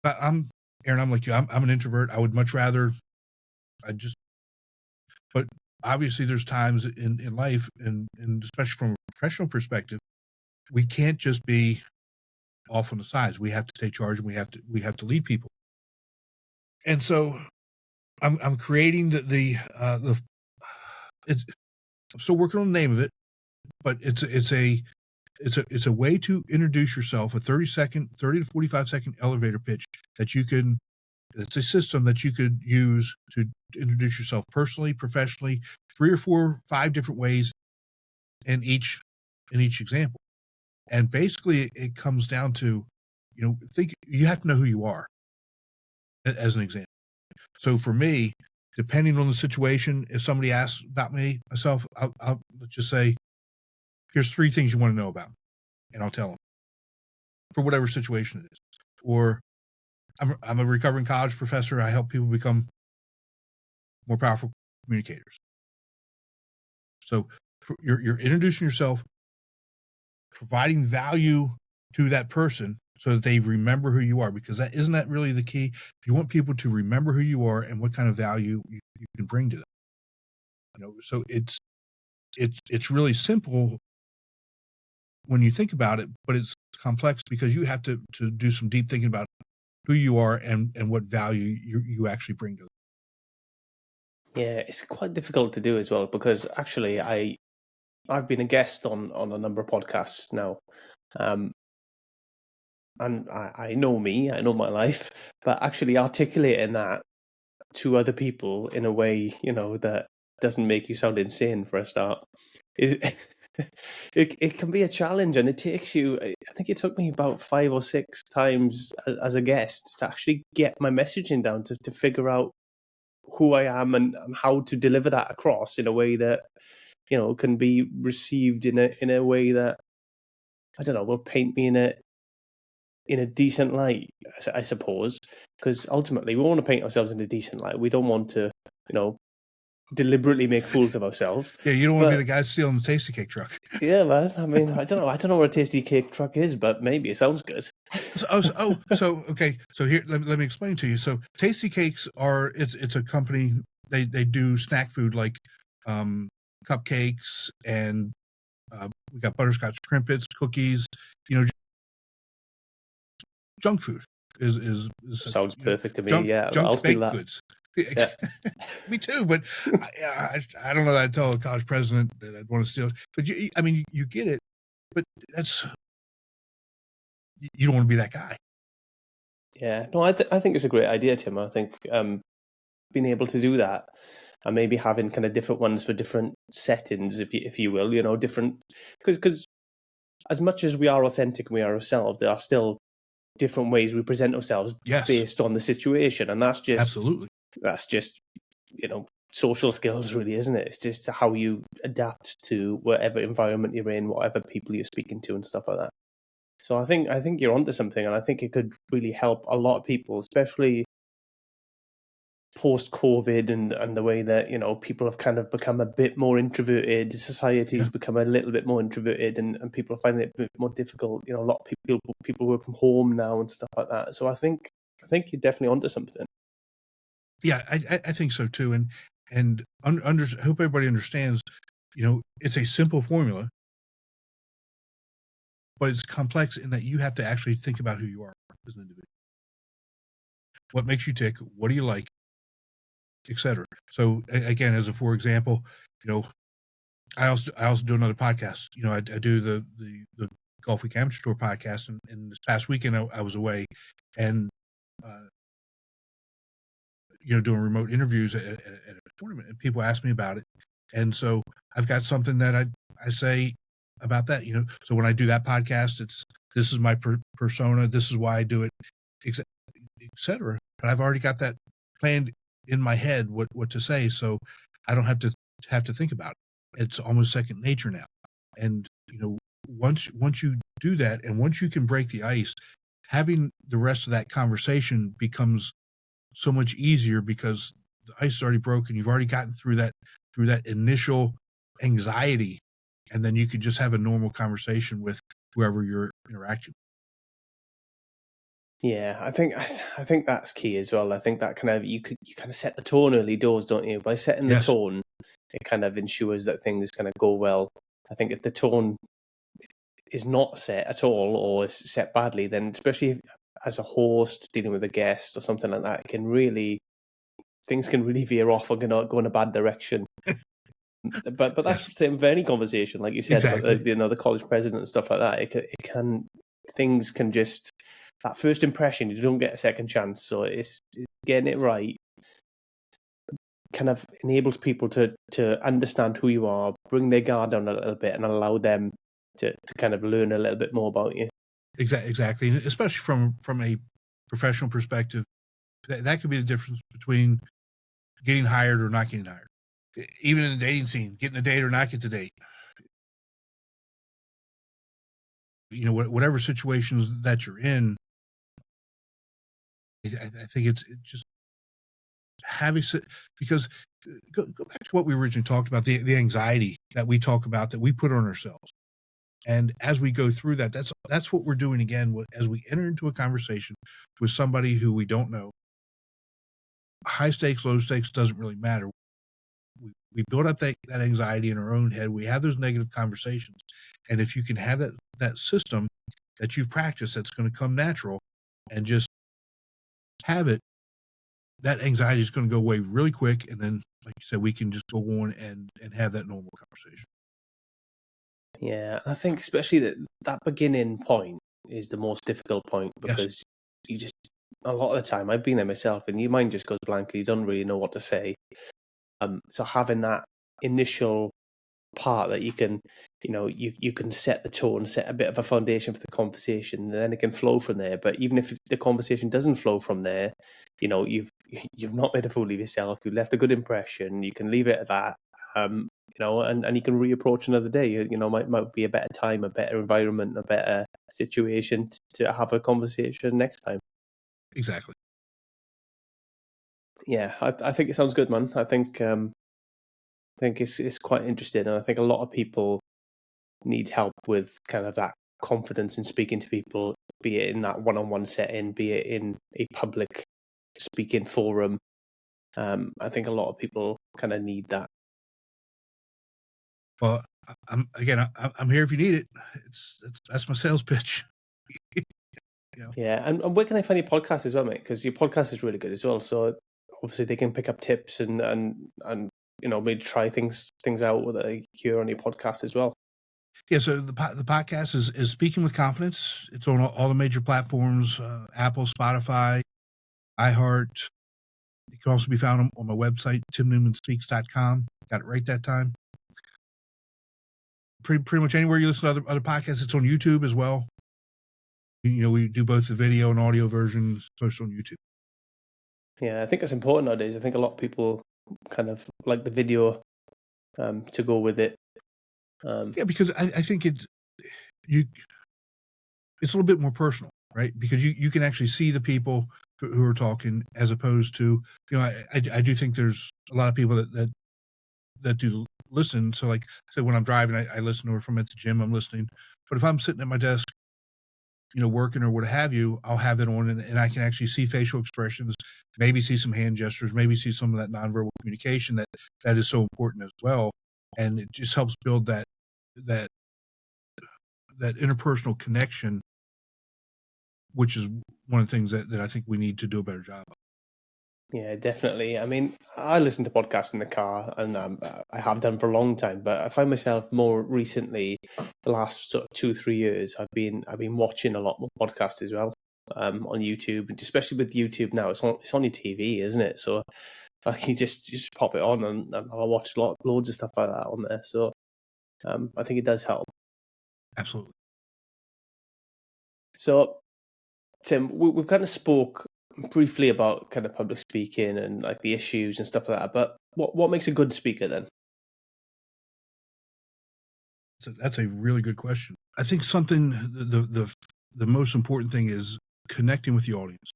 Aaron, I'm like you, I'm an introvert. I would much rather, but obviously there's times in life, and especially from a professional perspective, we can't just be off on the sides. We have to take charge, and we have to lead people. And so I'm creating I'm still working on the name of it, but it's a way to introduce yourself, a 30 to 45 second elevator pitch it's a system that you could use to introduce yourself personally, professionally, 3 or 4, 5 different ways in each example. And basically it comes down to, you have to know who you are, as an example. So for me, depending on the situation, if somebody asks about myself, I'll just say, here's 3 things you want to know about, and I'll tell them for whatever situation it is. Or I'm a recovering college professor. I help people become more powerful communicators. So you're introducing yourself, providing value to that person so that they remember who you are, because isn't that really the key? You want people to remember who you are and what kind of value you can bring to them. So it's really simple when you think about it, but it's complex because you have to do some deep thinking about who you are and what value you actually bring to them. Yeah, it's quite difficult to do as well, because actually I've been a guest on a number of podcasts now. And I know me, I know my life, but actually articulating that to other people in a way, that doesn't make you sound insane for a start, is it can be a challenge, and it takes you. I think it took me about 5 or 6 times as a guest to actually get my messaging down, to figure out who I am and how to deliver that across in a way that can be received in a way that, I don't know, will paint me in a decent light, I suppose, because ultimately we want to paint ourselves in a decent light. We don't want to, deliberately make fools of ourselves. Yeah, you don't want to be the guy stealing the Tasty Cake truck. Yeah, man. I mean, I don't know what a Tasty Cake truck is, but maybe it sounds good. Okay. So here, let me explain to you. So Tasty Cakes it's a company. They do snack food like cupcakes, and we got butterscotch crimpets, cookies. You know, junk food is Sounds perfect to me. junk Yeah, I'll steal baked that. goods. Yeah. Me too, but I don't know that I'd tell a college president that I'd want to steal. But I mean, you get it. But you don't want to be that guy. Yeah. No, I think it's a great idea, Tim. I think being able to do that and maybe having kind of different ones for different settings, if you will, different, because as much as we are authentic and we are ourselves, there are still different ways we present ourselves based on the situation, and that's just social skills, really, isn't it? It's just how you adapt to whatever environment you're in, whatever people you're speaking to, and stuff like that. So I think you're onto something, and I think it could really help a lot of people, especially post-COVID and the way that people have kind of become a bit more introverted. Society's become a little bit more introverted, and people are finding it a bit more difficult. A lot of people work from home now and stuff like that. So I think you're definitely onto something. Yeah, I think so too, and hope everybody understands. It's a simple formula, but it's complex in that you have to actually think about who you are as an individual. What makes you tick? What do you like? Etc. So again, as a for example, I also do another podcast. I do the Golf Week Amateur Tour podcast, and this past weekend I was away, and doing remote interviews at a tournament, and people ask me about it, and so I've got something that I say about that. So when I do that podcast, this is my persona, this is why I do it, etc. But I've already got that planned in my head what to say, so I don't have to think about it. It's almost second nature now. And once you do that, and once you can break the ice, having the rest of that conversation becomes so much easier, because the ice is already broken. You've already gotten through that initial anxiety, and then you could just have a normal conversation with whoever you're interacting with. Yeah, I think that's key as well. I think that you kind of set the tone early doors, don't you? By setting the tone, it kind of ensures that things kind of go well. I think if the tone is not set at all, or is set badly, then especially as a host dealing with a guest or something like that, things can really veer off and go in a bad direction. But that's the same for any conversation, like you said, exactly. about the college president and stuff like that. Things can just, that first impression, you don't get a second chance. So it's getting it right kind of enables people to understand who you are, bring their guard down a little bit, and allow them to kind of learn a little bit more about you. Exactly. Especially from a professional perspective, that could be the difference between getting hired or not getting hired. Even in the dating scene, getting a date or not get the date. Whatever situations that you're in, I think it's just having, because go back to what we originally talked about, the anxiety that we talk about, that we put on ourselves. And as we go through that, that's what we're doing again. As we enter into a conversation with somebody who we don't know, high stakes, low stakes, doesn't really matter. We build up that anxiety in our own head. We have those negative conversations. And if you can have that system that you've practiced, that's going to come natural, and just have it, that anxiety is going to go away really quick. And then, like you said, we can just go on and have that normal conversation. Yeah, I think especially that beginning point is the most difficult point, because you just, a lot of the time, I've been there myself, and your mind just goes blank and you don't really know what to say. So having that initial part that you can, you can set the tone, set a bit of a foundation for the conversation, and then it can flow from there. But even if the conversation doesn't flow from there, you've not made a fool of yourself. You've left a good impression. You can leave it at that. And you can reapproach another day. Might be a better time, a better environment, a better situation to have a conversation next time. Exactly. Yeah, I think it sounds good, man. I think it's quite interesting, and I think a lot of people need help with kind of that confidence in speaking to people be it in that one-on-one setting, be it in a public speaking forum. I think a lot of people kind of need that. Well, I'm here if you need it. That's my sales pitch. Yeah, and where can they find your podcast as well, mate? Because your podcast is really good as well. So obviously they can pick up tips and maybe try things out that they hear on your podcast as well. Yeah, so the podcast is Speaking with Confidence. It's on all the major platforms: Apple, Spotify, iHeart. It can also be found on my website, timnewmanspeaks.com. Got it right that time. Pretty much anywhere you listen to other podcasts. It's on YouTube as well. We do both the video and audio versions, posted on YouTube. Yeah, I think it's important nowadays. I think a lot of people kind of like the video to go with it. Yeah, because I think it's a little bit more personal, right? Because you can actually see the people who are talking, as opposed to, I do think there's a lot of people that do listen. So like, say when I'm driving, I listen, or if I'm at the gym, I'm listening. But if I'm sitting at my desk, working or what have you, I'll have it on and I can actually see facial expressions, maybe see some hand gestures, maybe see some of that nonverbal communication that is so important as well. And it just helps build that interpersonal connection, which is one of the things that I think we need to do a better job of. Yeah, definitely. I mean, I listen to podcasts in the car, and I have done for a long time. But I find myself more recently, the last sort of 2-3 years, I've been watching a lot more podcasts as well on YouTube, and especially with YouTube now, it's on your TV, isn't it? So you just pop it on, and I'll watch loads of stuff like that on there. So I think it does help. Absolutely. So, Tim, we've kind of spoke briefly about kind of public speaking and like the issues and stuff like that. But what makes a good speaker then? So that's a really good question. I think the most important thing is connecting with the audience.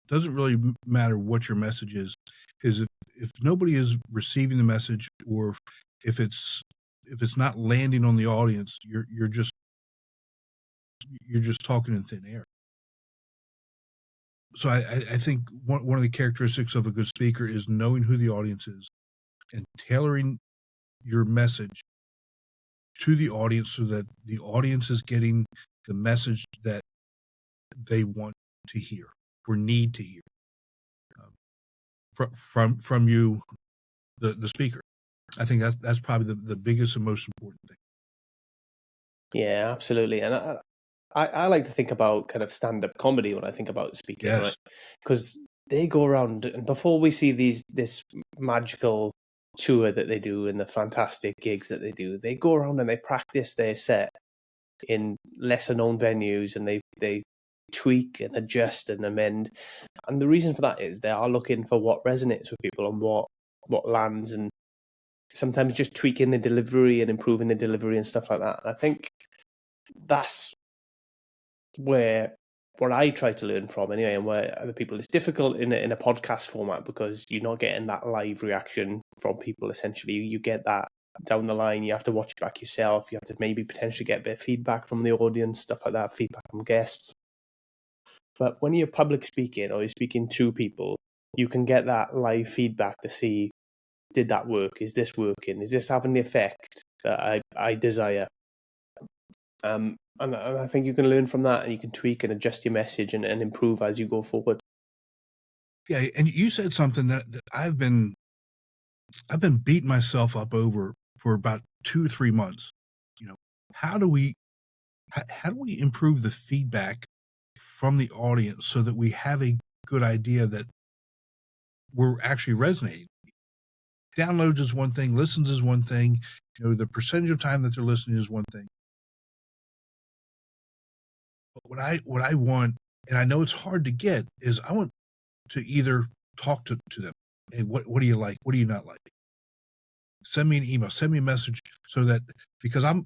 It doesn't really matter what your message is if nobody is receiving the message, or if it's not landing on the audience, you're just talking in thin air. So I think one of the characteristics of a good speaker is knowing who the audience is and tailoring your message to the audience so that the audience is getting the message that they want to hear or need to hear from you, the speaker. I think that's probably the biggest and most important thing. Yeah, absolutely. And I like to think about kind of stand-up comedy when I think about speaking, Yes. right? Because they go around, and before we see this magical tour that they do and the fantastic gigs that they do, they go around and they practice their set in lesser known venues, and they tweak and adjust and amend. And the reason for that is they are looking for what resonates with people and what lands, and sometimes just tweaking the delivery and improving the delivery and stuff like that. And I think that's where what I try to learn from anyway, and where other people, it's difficult in a podcast format because you're not getting that live reaction from people. Essentially, you get that down the line. You have to watch it back yourself. You have to maybe potentially get a bit of feedback from the audience, stuff like that, feedback from guests. But when you're public speaking or you're speaking to people, you can get that live feedback to see, did that work? Is this working? Is this having the effect that I desire? And I think you can learn from that, and you can tweak and adjust your message and improve as you go forward. Yeah, and you said something that I've been beating myself up over for about 2 or 3 months. How do we improve the feedback from the audience so that we have a good idea that we're actually resonating? Downloads is one thing, listens is one thing, the percentage of time that they're listening is one thing. But what I want, and I know it's hard to get, is I want to either talk to them. Hey, what do you like? What do you not like? Send me an email, send me a message, so that, because I'm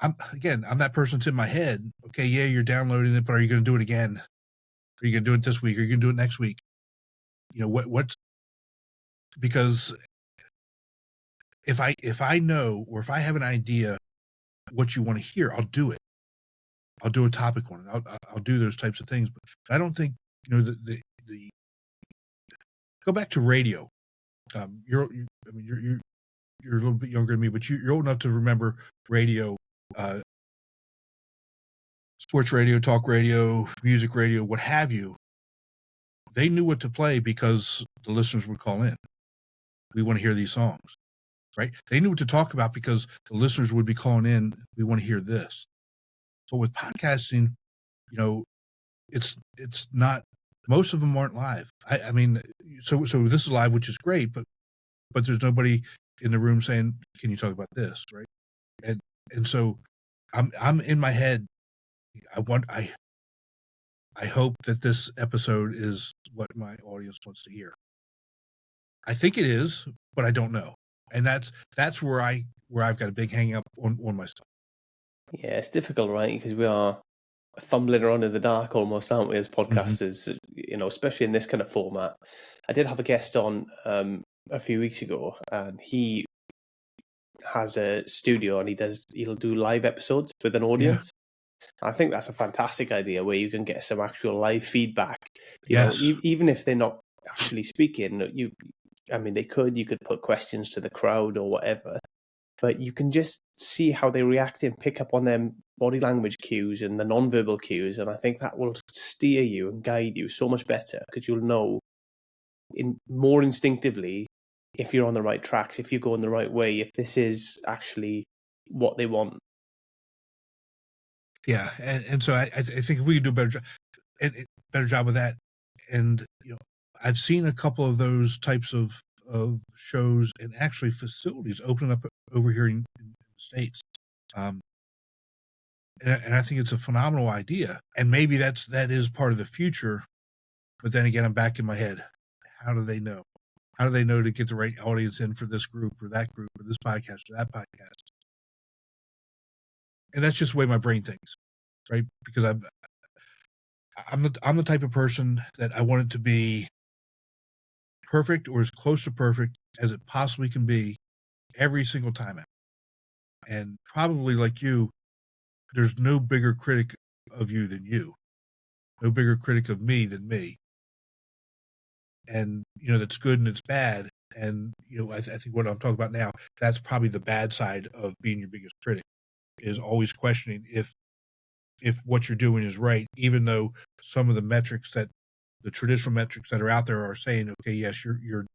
that person that's in my head. Okay, yeah, you're downloading it, but are you going to do it again? Are you going to do it this week? Are you going to do it next week? Because if I know, or if I have an idea what you want to hear, I'll do it. But if I don't know what you want to hear, I'm not going to do it. So I think I'll do a topic on it. I'll do those types of things. But I don't think, the go back to radio. You're a little bit younger than me, but you're old enough to remember radio, sports radio, talk radio, music radio, what have you. They knew what to play because the listeners would call in. We want to hear these songs, right? They knew what to talk about because the listeners would be calling in. We want to hear this. So with podcasting, it's not. Most of them aren't live. I mean, so this is live, which is great, but there's nobody in the room saying, "Can you talk about this?" Right? And so I'm in my head. I hope that this episode is what my audience wants to hear. I think it is, but I don't know. And that's where I've got a big hang up on my stuff. Yeah, it's difficult, right? Because we are fumbling around in the dark almost, aren't we, as podcasters, especially in this kind of format. I did have a guest on a few weeks ago, and he has a studio and he'll do live episodes with an audience. Yeah. I think that's a fantastic idea where you can get some actual live feedback. Even if they're not actually speaking, you could put questions to the crowd or whatever, but you can just see how they react and pick up on their body language cues and the non-verbal cues. And I think that will steer you and guide you so much better because you'll know more instinctively if you're on the right tracks, if you're going the right way, if this is actually what they want. Yeah, and so I think if we could do a better job with that, and I've seen a couple of those types of shows and actually facilities open up over here in the States, and I think it's a phenomenal idea, and maybe that is part of the future. But then again, I'm back in my head. How do they know? How do they know to get the right audience in for this group or that group or this podcast or that podcast? And that's just the way my brain thinks, right? Because I'm the type of person that I want it to be perfect or as close to perfect as it possibly can be every single time out. And probably like you, there's no bigger critic of you than you. No bigger critic of me than me. And, that's good and it's bad. And, I think what I'm talking about now, that's probably the bad side of being your biggest critic, is always questioning if what you're doing is right, even though some of the traditional metrics that are out there are saying, okay, yes, you're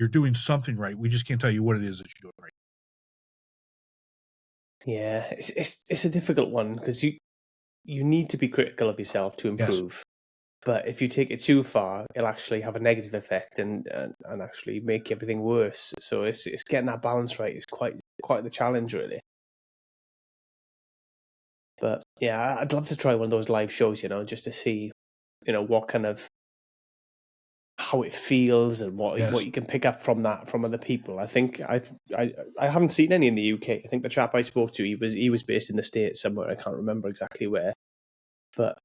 doing something right. We just can't tell you what it is that you're doing right. Yeah, it's a difficult one because you need to be critical of yourself to improve. Yes. But if you take it too far, it'll actually have a negative effect and actually make everything worse. So it's getting that balance right is quite the challenge, really. But yeah, I'd love to try one of those live shows, just to see, what kind of how it feels and what you can pick up from that from other people. I think I haven't seen any in the UK. I think the chap I spoke to, he was based in the States somewhere. I can't remember exactly where, but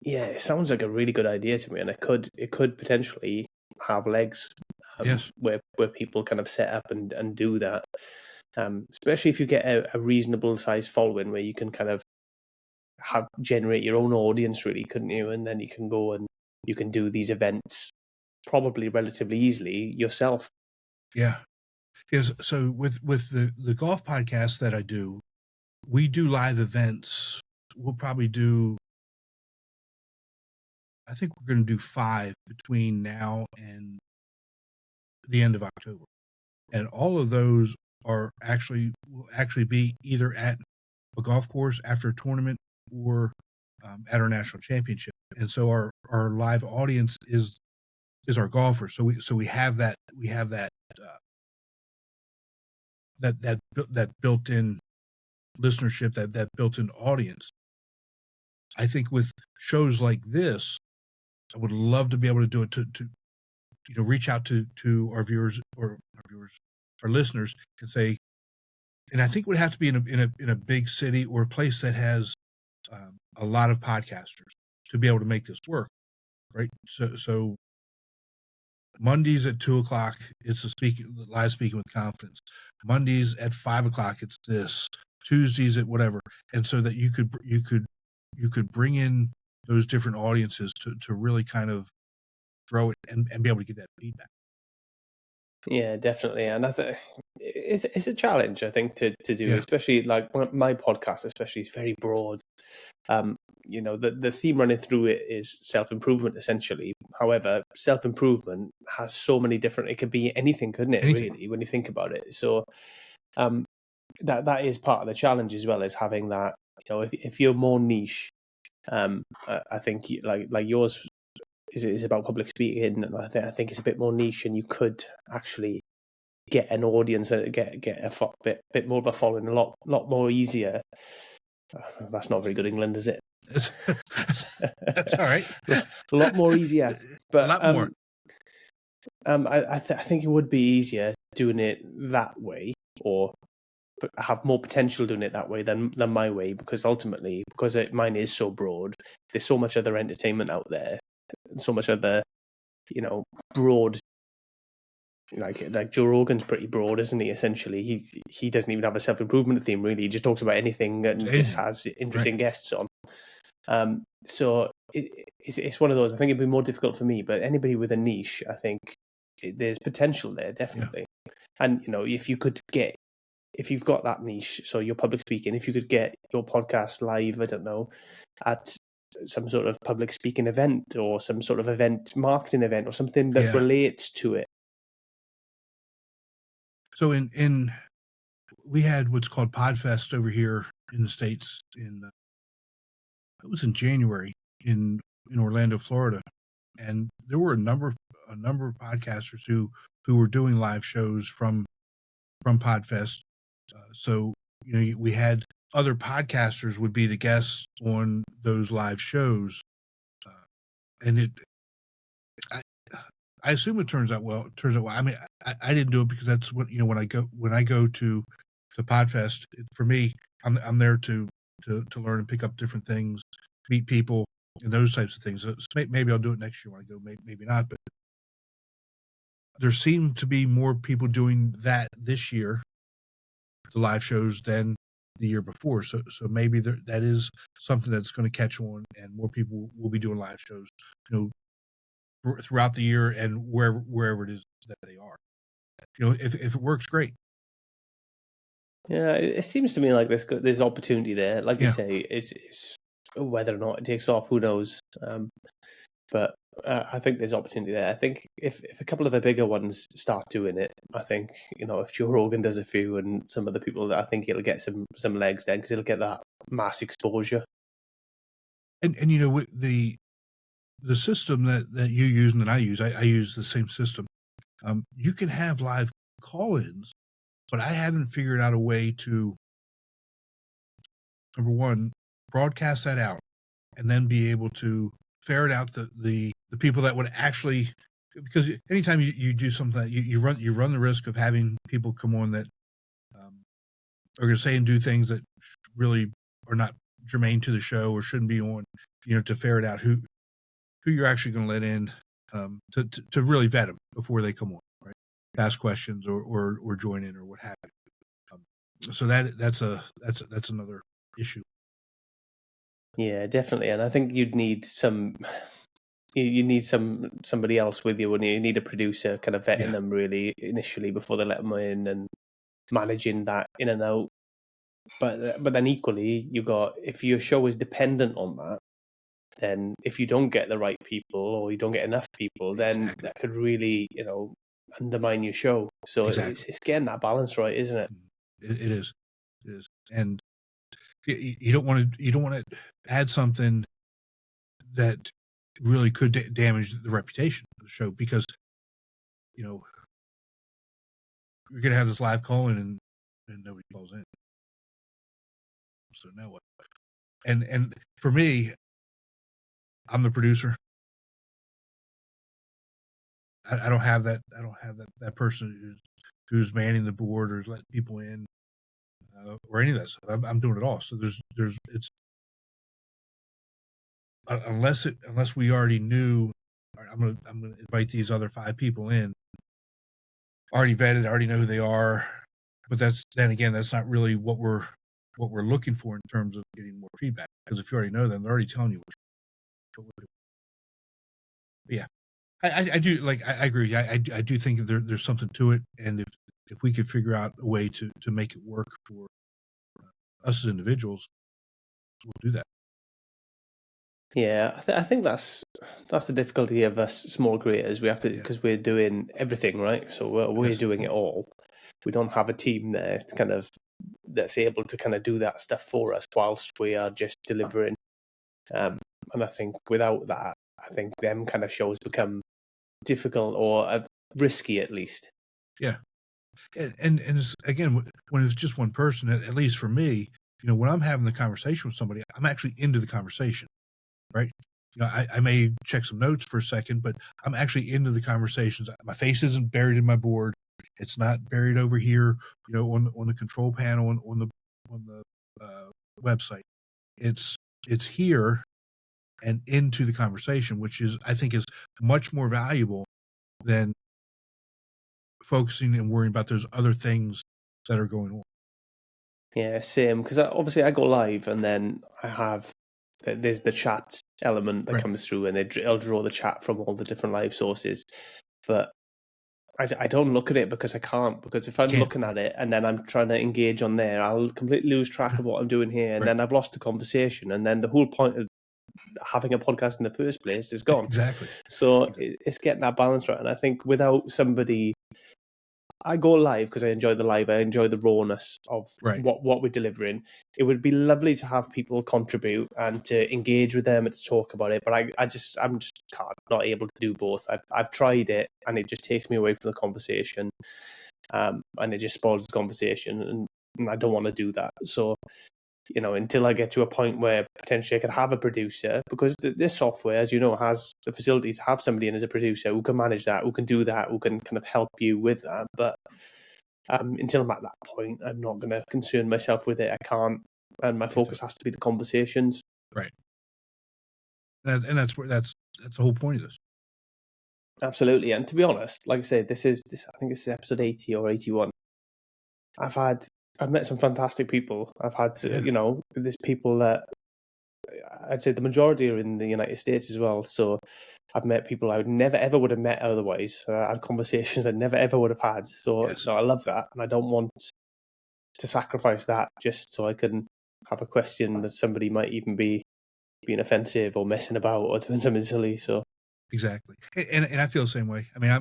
yeah, it sounds like a really good idea to me, and it could potentially have legs. Where people kind of set up and do that. Especially if you get a reasonable sized following where you can kind of generate your own audience, really, couldn't you? And then you can go and you can do these events probably relatively easily yourself. Yeah. Yes. So with the golf podcast that I do, we do live events. We'll probably do, I think we're going to do 5 between now and the end of October. And all of those will actually be either at a golf course after a tournament or at our national championship. And so our live audience is our golfers. So we have that that built-in listenership, that built-in audience. I think with shows like this, I would love to be able to do it to reach out to our viewers or our listeners and say, and I think it would have to be in a big city or a place that has a lot of podcasters to be able to make this work, right? So Mondays at 2:00, it's live speaking with confidence. Mondays at 5:00, it's this. Tuesdays at whatever, and so that you could bring in those different audiences to really kind of throw it and be able to get that feedback. Yeah, definitely. And I think it's a challenge, I think, to do, Yeah. especially like my podcast, especially, is very broad. The theme running through it is self-improvement, essentially. However, self-improvement has so many different, it could be anything, couldn't it, Anything. really, when you think about it? So that is part of the challenge as well, as having that, if you're more niche, I think like yours is about public speaking, and I think it's a bit more niche, and you could actually get an audience and get a bit more of a following a lot more easier. That's not very good England, is it? That's all right. A lot more easier, but a lot more. I think it would be easier doing it that way, or have more potential doing it that way than my way, because ultimately, mine is so broad, there's so much other entertainment out there, and so much other, broad. Like Joe Rogan's pretty broad, isn't he? Essentially, he doesn't even have a self-improvement theme, really. He just talks about anything and just has interesting guests on. So it's one of those. I think it'd be more difficult for me, but anybody with a niche, I think there's potential there, definitely. Yeah. And if you've got that niche, so you're public speaking, if you could get your podcast live, I don't know, at some sort of public speaking event or some sort of marketing event or something that relates to it. So we had what's called Podfest over here in the States it was in January in Orlando, Florida. And there were a number of podcasters who were doing live shows from Podfest. So, we had other podcasters would be the guests on those live shows. And I assume it turns out well. I mean, I didn't do it because that's what, when I go to Podfest, for me, I'm there to learn and pick up different things, meet people, and those types of things. So maybe I'll do it next year when I go, maybe not. But there seem to be more people doing that this year, the live shows, than the year before. So maybe that is something that's going to catch on, and more people will be doing live shows, throughout the year and wherever it is that they are. If it works, great. Yeah, it seems to me like there's opportunity there. Like you say, it's whether or not it takes off, who knows? But I think there's opportunity there. I think if a couple of the bigger ones start doing it, I think, if Joe Rogan does a few and some other people, I think it'll get some legs then, because it'll get that mass exposure. And the system that you use and that I use the same system. You can have live call-ins, but I haven't figured out a way to, number one, broadcast that out, and then be able to ferret out the people that would actually, because anytime you do something, you run the risk of having people come on that are going to say and do things that really are not germane to the show or shouldn't be on, to ferret out who you're actually going to let in, to really vet them before they come on, right? Ask questions or join in or what have you. So that's another issue. Yeah, definitely. And I think you'd need somebody else with you, wouldn't you? You need a producer kind of vetting them really initially before they let them in and managing that in and out. But then equally, if your show is dependent on that, then if you don't get the right people or you don't get enough people, then that could really, undermine your show. So it's getting that balance right, isn't it? It is. And you don't want to add something that really could damage the reputation of the show, because you're going to have this live call-in and nobody calls in. So now what? And for me, I'm the producer. I don't have that. I don't have that person who's manning the board or letting people in, or any of that stuff. I'm doing it all. So it's unless we already knew, I'm gonna invite these other 5 people in, already vetted, already know who they are. But that's not really what we're what we're looking for in terms of getting more feedback. Because if you already know them, they're already telling you what we're doing. But yeah, I do like. I agree. I do think there's something to it, and if we could figure out a way to make it work for us as individuals, we'll do that. Yeah, I think that's the difficulty of us small creators. We have to, because we're doing everything, right? So we're doing it all. We don't have a team there to kind of that's able to kind of do that stuff for us whilst we are just delivering. And I think without that, I think them kind of shows become difficult or risky at least. Yeah, and it's, again, when it's just one person, at least for me, when I'm having the conversation with somebody, I'm actually into the conversation. Right. I may check some notes for a second, but I'm actually into the conversations. My face isn't buried in my board. It's not buried over here, on the control panel on the website. It's here and into the conversation, which I think is much more valuable than focusing and worrying about those other things that are going on. Yeah, same. Because obviously I go live and then there's the chat element that comes through, and they'll draw the chat from all the different live sources. But I don't look at it because I can't. Because if I'm looking at it and then I'm trying to engage on there, I'll completely lose track of what I'm doing here, and then I've lost the conversation, and then the whole point of having a podcast in the first place is gone. Exactly. So it's getting that balance right, and I think without somebody. I go live because I enjoy the live. I enjoy the rawness of what we're delivering. It would be lovely to have people contribute and to engage with them and to talk about it. But I'm just not able to do both. I've tried it and it just takes me away from the conversation, and it just spoils the conversation. And I don't want to do that. So, until I get to a point where potentially I could have a producer, because this software, as you know, has the facilities to have somebody in as a producer who can manage that, who can do that, who can kind of help you with that. But until I'm at that point, I'm not going to concern myself with it. I can't, and my focus has to be the conversations. Right. And that's the whole point of this. Absolutely. And to be honest, like I said, I think this is episode 80 or 81. I've met some fantastic people. I've had, there's people that I'd say the majority are in the United States as well. So I've met people I would never ever would have met otherwise. I had conversations I never ever would have had. So I love that, and I don't want to sacrifice that just so I can have a question that somebody might even be being offensive or messing about or doing something silly. So exactly, and I feel the same way. I mean,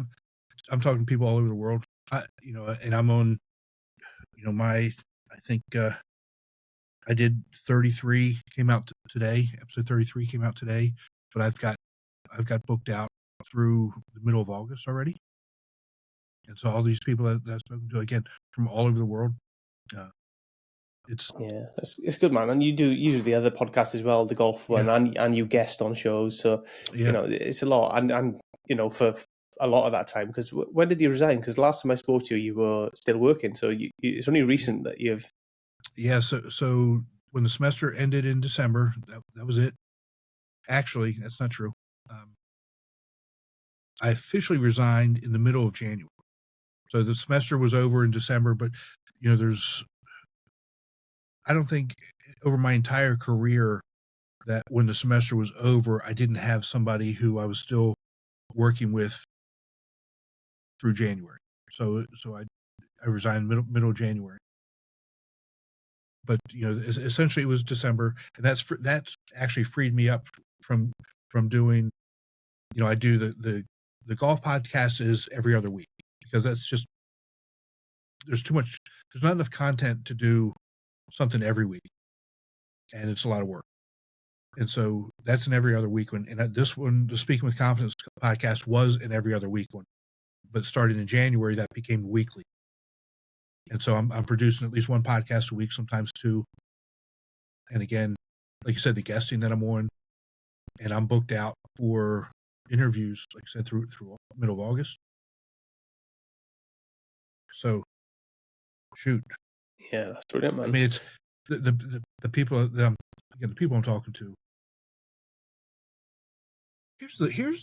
I'm talking to people all over the world. And I'm on. I think I did 33 came out today. Episode 33 came out today, but I've got booked out through the middle of August already. And so all these people that I've spoken to, again, from all over the world, it's good, man. And you do the other podcast as well, the golf one, and you guest on shows. So it's a lot, and for a lot of that time. Because when did you resign? Because last time I spoke to you, you were still working. So it's only recent that you've. Yeah. So when the semester ended in December, that was it. Actually, that's not true. I officially resigned in the middle of January. So the semester was over in December, but I don't think over my entire career that when the semester was over, I didn't have somebody who I was still working with through January. So I resigned middle of January. But essentially it was December, and that's actually freed me up from doing. I do the golf podcast is every other week, because that's just there's not enough content to do something every week, and it's a lot of work. And so that's an every other week one. And this one, the Speaking with Confidence podcast, was an every other week one, but starting in January, that became weekly. And so I'm producing at least one podcast a week, sometimes two. And again, like you said, the guesting that I'm on, and I'm booked out for interviews, like I said, through middle of August. So, shoot. Yeah, that's brilliant, man. I mean, it's the people the people I'm talking to. Here's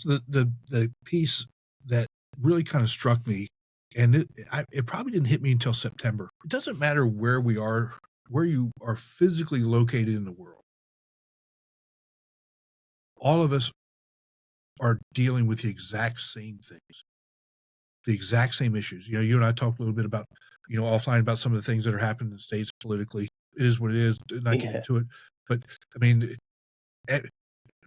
the piece that really kind of struck me, and it probably didn't hit me until September. It doesn't matter where we are where you are physically located in the world, all of us are dealing with the exact same things, the exact same issues. You know, you and I talked a little bit about, offline about some of the things that are happening in the States politically. It is what it is, not getting Yeah. into it. But I mean, eh,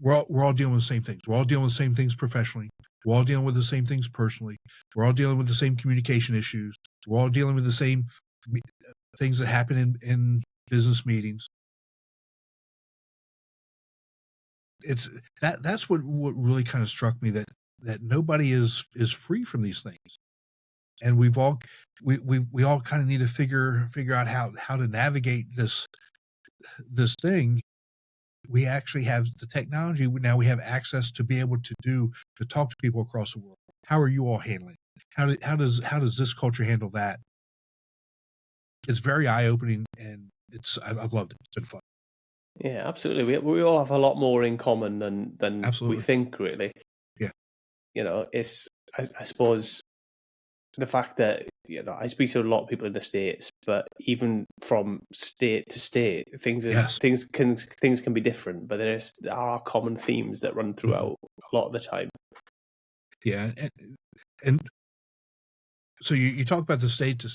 we're all dealing with the same things. We're all dealing with the same things professionally. We're all dealing with the same things personally. We're all dealing with the same communication issues. We're all dealing with the same things that happen in business meetings. It's that's what really kind of struck me, that nobody is free from these things, and we all kind of need to figure out how to navigate this thing. We actually have the technology now. We have access to be able to talk to people across the world. How are you all handling it? How does this culture handle that? It's very eye opening, and I've loved it. It's been fun. Yeah, absolutely. We all have a lot more in common than we Absolutely. think, really. Yeah. You know, it's I suppose the fact that, I speak to a lot of people in the States, but even from state to state, Yes. things can be different, but there are common themes that run Mhm. throughout a lot of the time. Yeah, and so you talk about the state to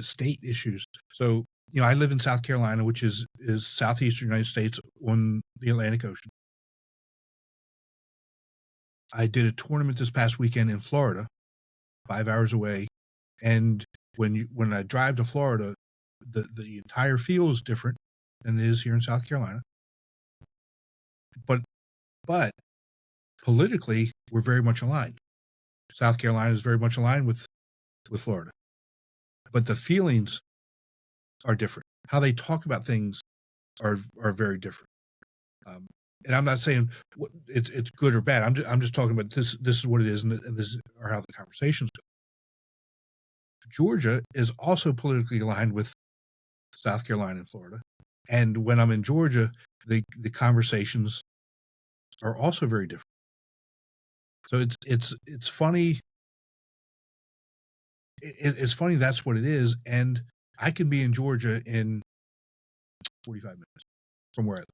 state issues. So, I live in South Carolina, which is southeastern United States on the Atlantic Ocean. I did a tournament this past weekend in Florida, 5 hours away, and when I drive to Florida, the entire feel is different than it is here in South Carolina. But but politically, we're very much aligned. South Carolina is very much aligned with Florida, but the feelings are different. How they talk about things are very different. And I'm not saying it's good or bad. I'm just talking about this. This is what it is, and this are how the conversations go. Georgia is also politically aligned with South Carolina and Florida, and when I'm in Georgia, the conversations are also very different. So it's funny. It's funny that's what it is, and I can be in Georgia in 45 minutes from where I live.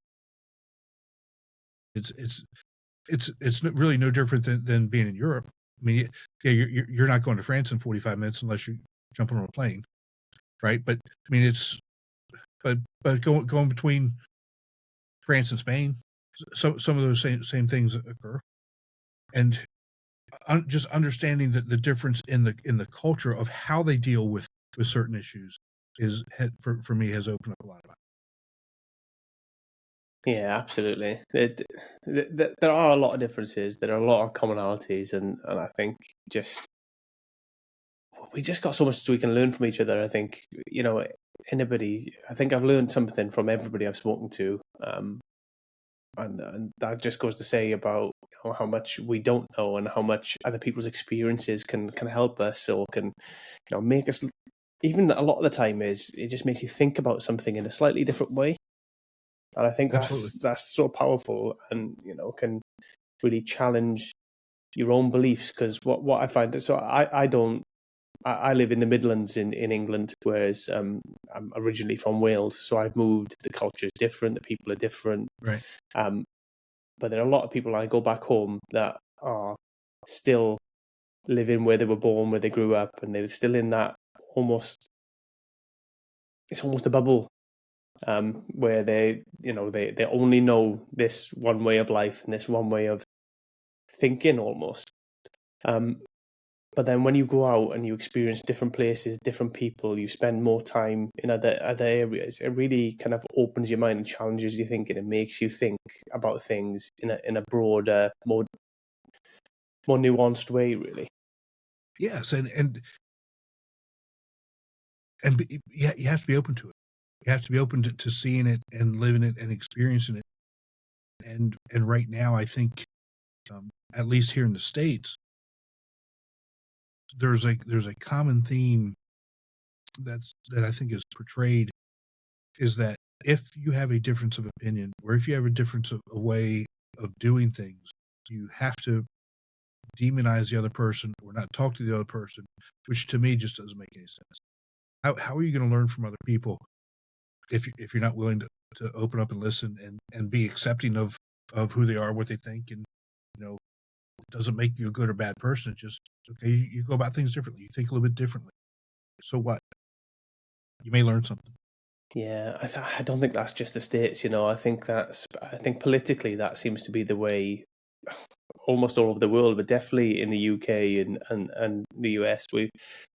It's really no different than being in Europe. I mean, yeah, you're not going to France in 45 minutes unless you jump on a plane, right? But I mean, but going between France and Spain, some of those same things occur, and just understanding the difference in the culture of how they deal with certain issues for me has opened up a lot of eyes. Yeah, absolutely. There are a lot of differences. There are a lot of commonalities, and I think just we just got so much we can learn from each other. I think, anybody. I think I've learned something from everybody I've spoken to, and that just goes to say about, how much we don't know and how much other people's experiences can help us, or can, make us. Even a lot of the time is it just makes you think about something in a slightly different way. And I think Absolutely. that's so powerful, and can really challenge your own beliefs. Because what I find, so I don't, I live in the Midlands in England, whereas I'm originally from Wales, so I've moved. The culture is different, the people are different, Right. but there are a lot of people I go back home that are still living where they were born, where they grew up, and they're still in that almost. It's almost a bubble, where they only know this one way of life and this one way of thinking almost. But then when you go out and you experience different places, different people, you spend more time in other areas, it really kind of opens your mind and challenges your thinking and makes you think about things in a broader, more nuanced way, really. Yes, you have to be open to it. You have to be open to seeing it and living it and experiencing it. And right now, I think, at least here in the States, there's a common theme that I think is portrayed, is that if you have a difference of opinion, or if you have a difference of a way of doing things, you have to demonize the other person or not talk to the other person, which to me just doesn't make any sense. How are you going to learn from other people if you're not willing to open up and listen and be accepting of who they are, what they think, and it doesn't make you a good or bad person. It's just okay. You go about things differently. You think a little bit differently. So what? You may learn something. Yeah, I don't think that's just the States. I think politically that seems to be the way almost all over the world, but definitely in the UK and the US, we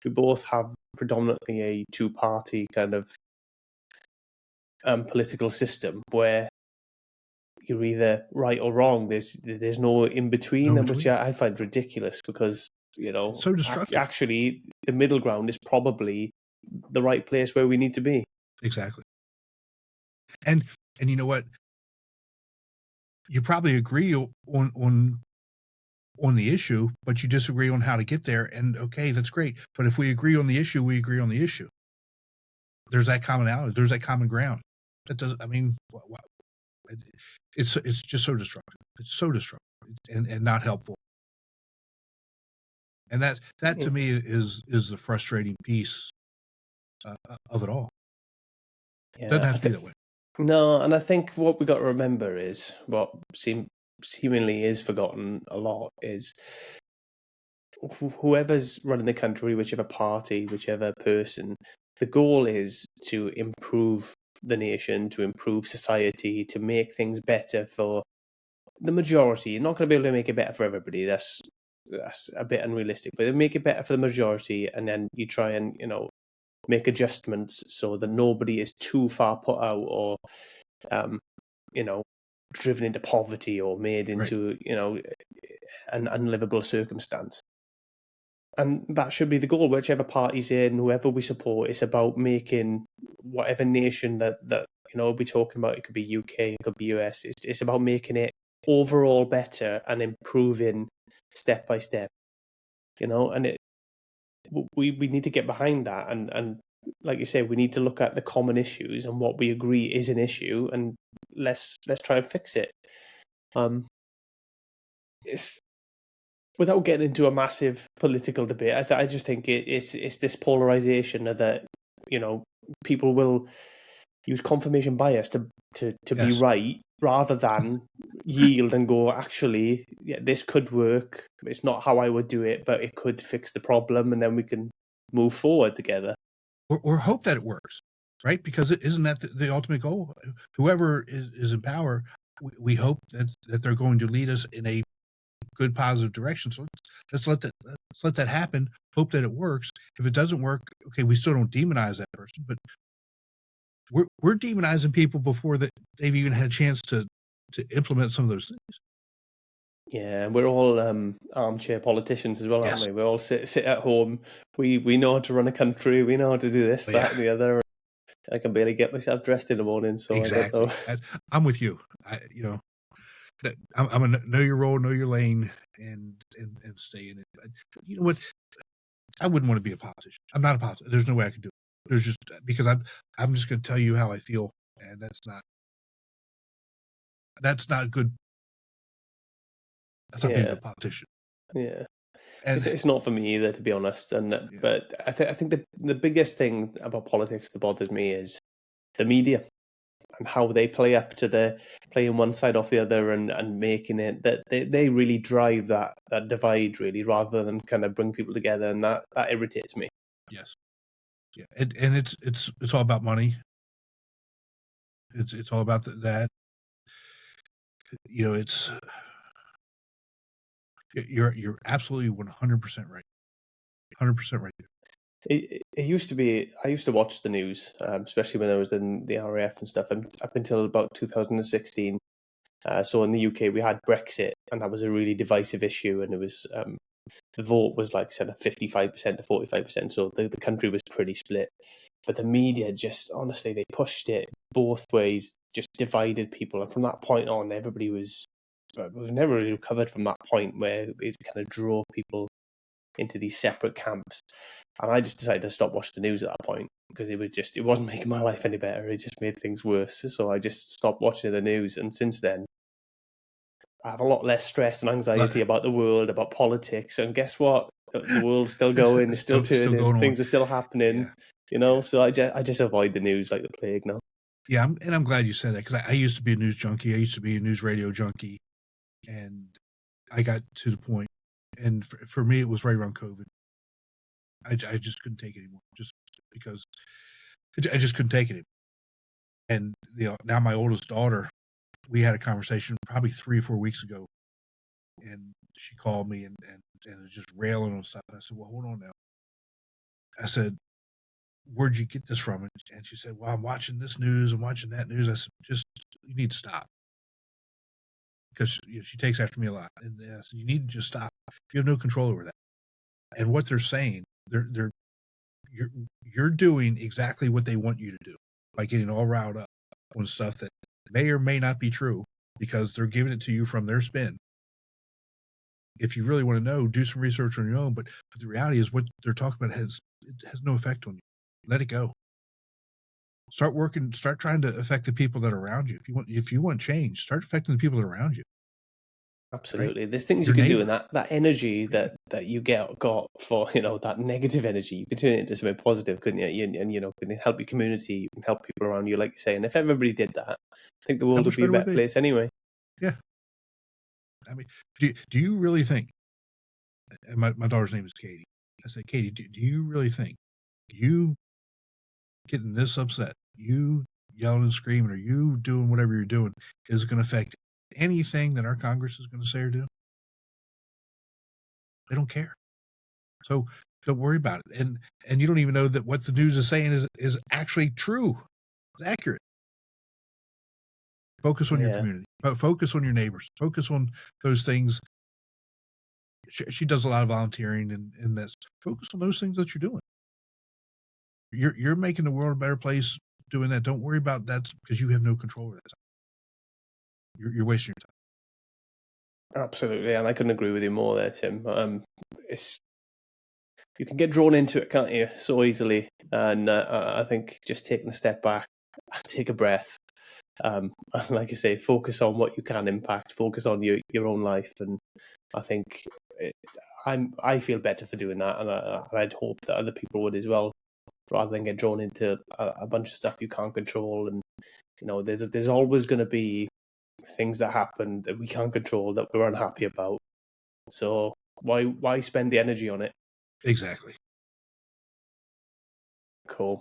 both have predominantly a two-party kind of political system where you're either right or wrong. There's no in between, No and which between. I find ridiculous because It's so destructive. actually the middle ground is probably the right place where we need to be. Exactly. And you know what? You probably agree on the issue, but you disagree on how to get there. And okay, that's great. But if we agree on the issue, we agree on the issue. There's that commonality. There's that common ground. That doesn't. I mean, it's just so destructive. It's so destructive and not helpful. And that to me is the frustrating piece of it all. Yeah, Doesn't have to be that way. No, and I think what we got to remember is what seemingly is forgotten a lot is whoever's running the country, whichever party, whichever person, the goal is to improve the nation, to improve society, to make things better for the majority. You're not going to be able to make it better for everybody. That's a bit unrealistic, but they make it better for the majority, and then you try and make adjustments so that nobody is too far put out or driven into poverty or made into an unlivable circumstance. And that should be the goal, whichever party's in, whoever we support. It's about making whatever nation that we're talking about. It could be UK, it could be US. It's about making it overall better and improving step by step. And we need to get behind that, and like you say, we need to look at the common issues and what we agree is an issue, and let's try and fix it. It's without getting into a massive political debate. I just think it's this polarization that people will use confirmation bias to be right rather than yield and go, actually, yeah, this could work. It's not how I would do it, but it could fix the problem, and then we can move forward together. Or hope that it works, right? Because isn't that the ultimate goal? Whoever is in power, we hope that they're going to lead us in a good, positive direction. So let's let that happen. Hope that it works. If it doesn't work, okay, we still don't demonize that person, but we're demonizing people before they've even had a chance to implement some of those things. Yeah, we're all armchair politicians as well, aren't we? We all sit at home. We know how to run a country. We know how to do this, that, and the other. I can barely get myself dressed in the morning, so exactly. I don't know. I'm with you. I'm gonna know your role, know your lane, and stay in it. You know what? I wouldn't want to be a politician. I'm not a politician. There's no way I could do it. There's just because I'm just going to tell you how I feel, and that's not good. That's not being a politician. Yeah. It's not for me either, to be honest. But I think the biggest thing about politics that bothers me is the media and how they play up to playing one side off the other and making it that they really drive that divide, really, rather than kind of bring people together, and that irritates me. Yes. Yeah, and it's all about money. It's all about that. It's you're absolutely 100% right. 100% right there. It used to be. I used to watch the news, especially when I was in the RAF and stuff, and up until about 2016. So in the UK, we had Brexit, and that was a really divisive issue, and it was the vote was like said 55% to 45%. So the country was pretty split. But the media just, honestly, they pushed it both ways, just divided people, and from that point on, everybody was. We've never really recovered from that point where it kind of drove people into these separate camps. And I just decided to stop watching the news at that point because it wasn't making my life any better. It just made things worse. So I just stopped watching the news. And since then, I have a lot less stress and anxiety about the world, about politics. And guess what? The world's still going. It's still turning. Things are still happening. So I just avoid the news like the plague now. Yeah, I'm glad you said that, because I used to be a news junkie. I used to be a news radio junkie, and I got to the point, and for me, it was right around COVID. I just couldn't take it anymore, just because I just couldn't take it. And now my oldest daughter, we had a conversation probably 3 or 4 weeks ago, and she called me and was just railing on stuff. And I said, "Well, hold on now." I said, "Where'd you get this from?" And she said, "Well, I'm watching this news and watching that news." I said, "You need to stop." Because she takes after me a lot. And I said, "You need to just stop. You have no control over that." And what they're saying, you're doing exactly what they want you to do by getting all riled up on stuff that may or may not be true, because they're giving it to you from their spin. If you really want to know, do some research on your own. But the reality is, what they're talking about has no effect on you. Let it go. Start working. Start trying to affect the people that are around you. If you want change, start affecting the people that are around you. Absolutely. Right? There's things Your you can do, neighbor. and that energy that you got for, that negative energy, you can turn it into something positive, couldn't you? And can help your community, you can help people around you, like you say. And if everybody did that, I think the How world would much be a better would better it be? place anyway. Yeah. I mean, do you really think? And my daughter's name is Katie. I said, "Katie, do you really think you getting this upset, you yelling and screaming, or you doing whatever you're doing, is going to affect anything that our Congress is going to say or do?" They don't care. So don't worry about it. And you don't even know that what the news is saying is actually true. It's accurate. Focus on your Yeah. community. Focus on your neighbors. Focus on those things. She does a lot of volunteering, and that's, focus on those things that you're doing. You're making the world a better place doing that. Don't worry about that, because you have no control over that. You're wasting your time. Absolutely, and I couldn't agree with you more there, Tim. You can get drawn into it, can't you, so easily? And I think just taking a step back, take a breath, and like I say, focus on what you can impact, focus on your own life, and I think I feel better for doing that, and I'd hope that other people would as well, rather than get drawn into a bunch of stuff you can't control. And there's always going to be things that happen that we can't control, that we're unhappy about. So why spend the energy on it? Exactly. Cool.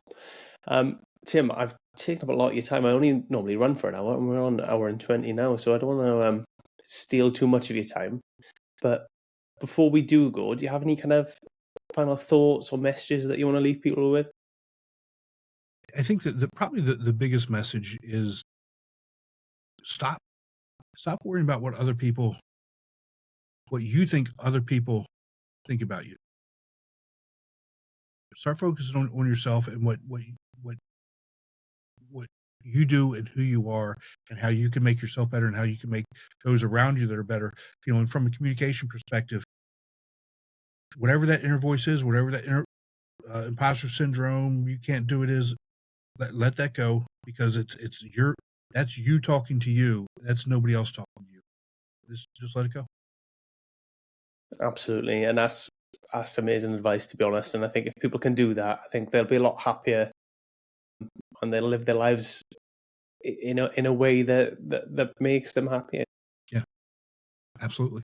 Tim, I've taken up a lot of your time. I only normally run for an hour, and we're on 1 hour and 20 now, so I don't want to steal too much of your time. But before we do go, do you have any kind of final thoughts or messages that you want to leave people with? I think that probably the biggest message is, stop worrying about what you think other people think about you. Start focusing on yourself and what you do and who you are, and how you can make yourself better, and how you can make those around you that are better. And from a communication perspective, whatever that inner voice is, whatever that inner imposter syndrome, you can't do it is, let that go, because that's you talking to you. That's nobody else talking to you. Just let it go. Absolutely, and that's amazing advice, to be honest. And I think if people can do that, I think they'll be a lot happier, and they'll live their lives in a way that makes them happier. Yeah, absolutely.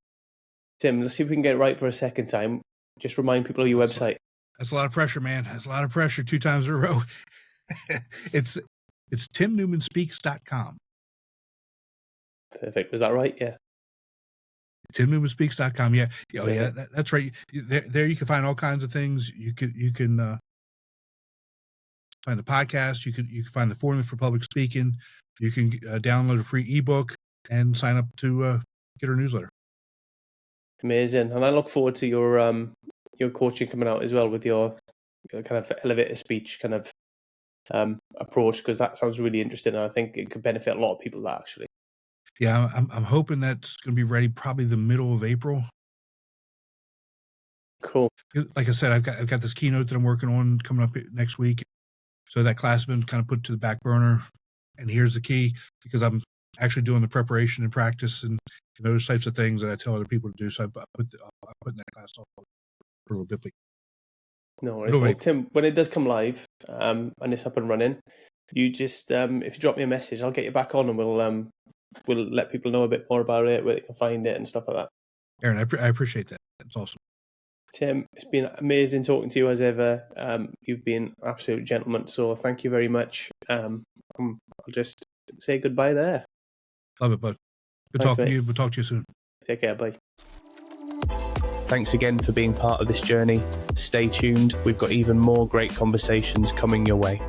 Tim, let's see if we can get it right for a second time. Just remind people of your website. That's a lot of pressure, man. That's a lot of pressure 2 times in a row. It's timnewmanspeaks.com. Perfect. Was that right? Yeah. timnewmanspeaks.com. Yeah. Yeah. That's right. There you can find all kinds of things. You can find the podcast. You can find the formula for public speaking. You can download a free ebook and sign up to get our newsletter. Amazing. And I look forward to your coaching coming out as well, with your kind of elevator speech kind of approach, because that sounds really interesting, and I think it could benefit a lot of people, that actually. Yeah, I'm hoping that's going to be ready probably the middle of April. Cool. Like I said, I've got this keynote that I'm working on coming up next week. So that class has been kind of put to the back burner. And here's the key, because I'm actually doing the preparation and practice and those types of things that I tell other people to do. So I'm putting that class off for a little bit. No worries. Well, Tim, when it does come live and it's up and running, you just if you drop me a message, I'll get you back on, and we'll let people know a bit more about it, where they can find it and stuff like that. Aaron, I appreciate that. That's awesome. Tim, it's been amazing talking to you as ever. You've been an absolute gentleman, so thank you very much. I'll just say goodbye there. Love it, bud. Good talking to you. We'll talk to you soon. Take care. Bye. Thanks again for being part of this journey. Stay tuned. We've got even more great conversations coming your way.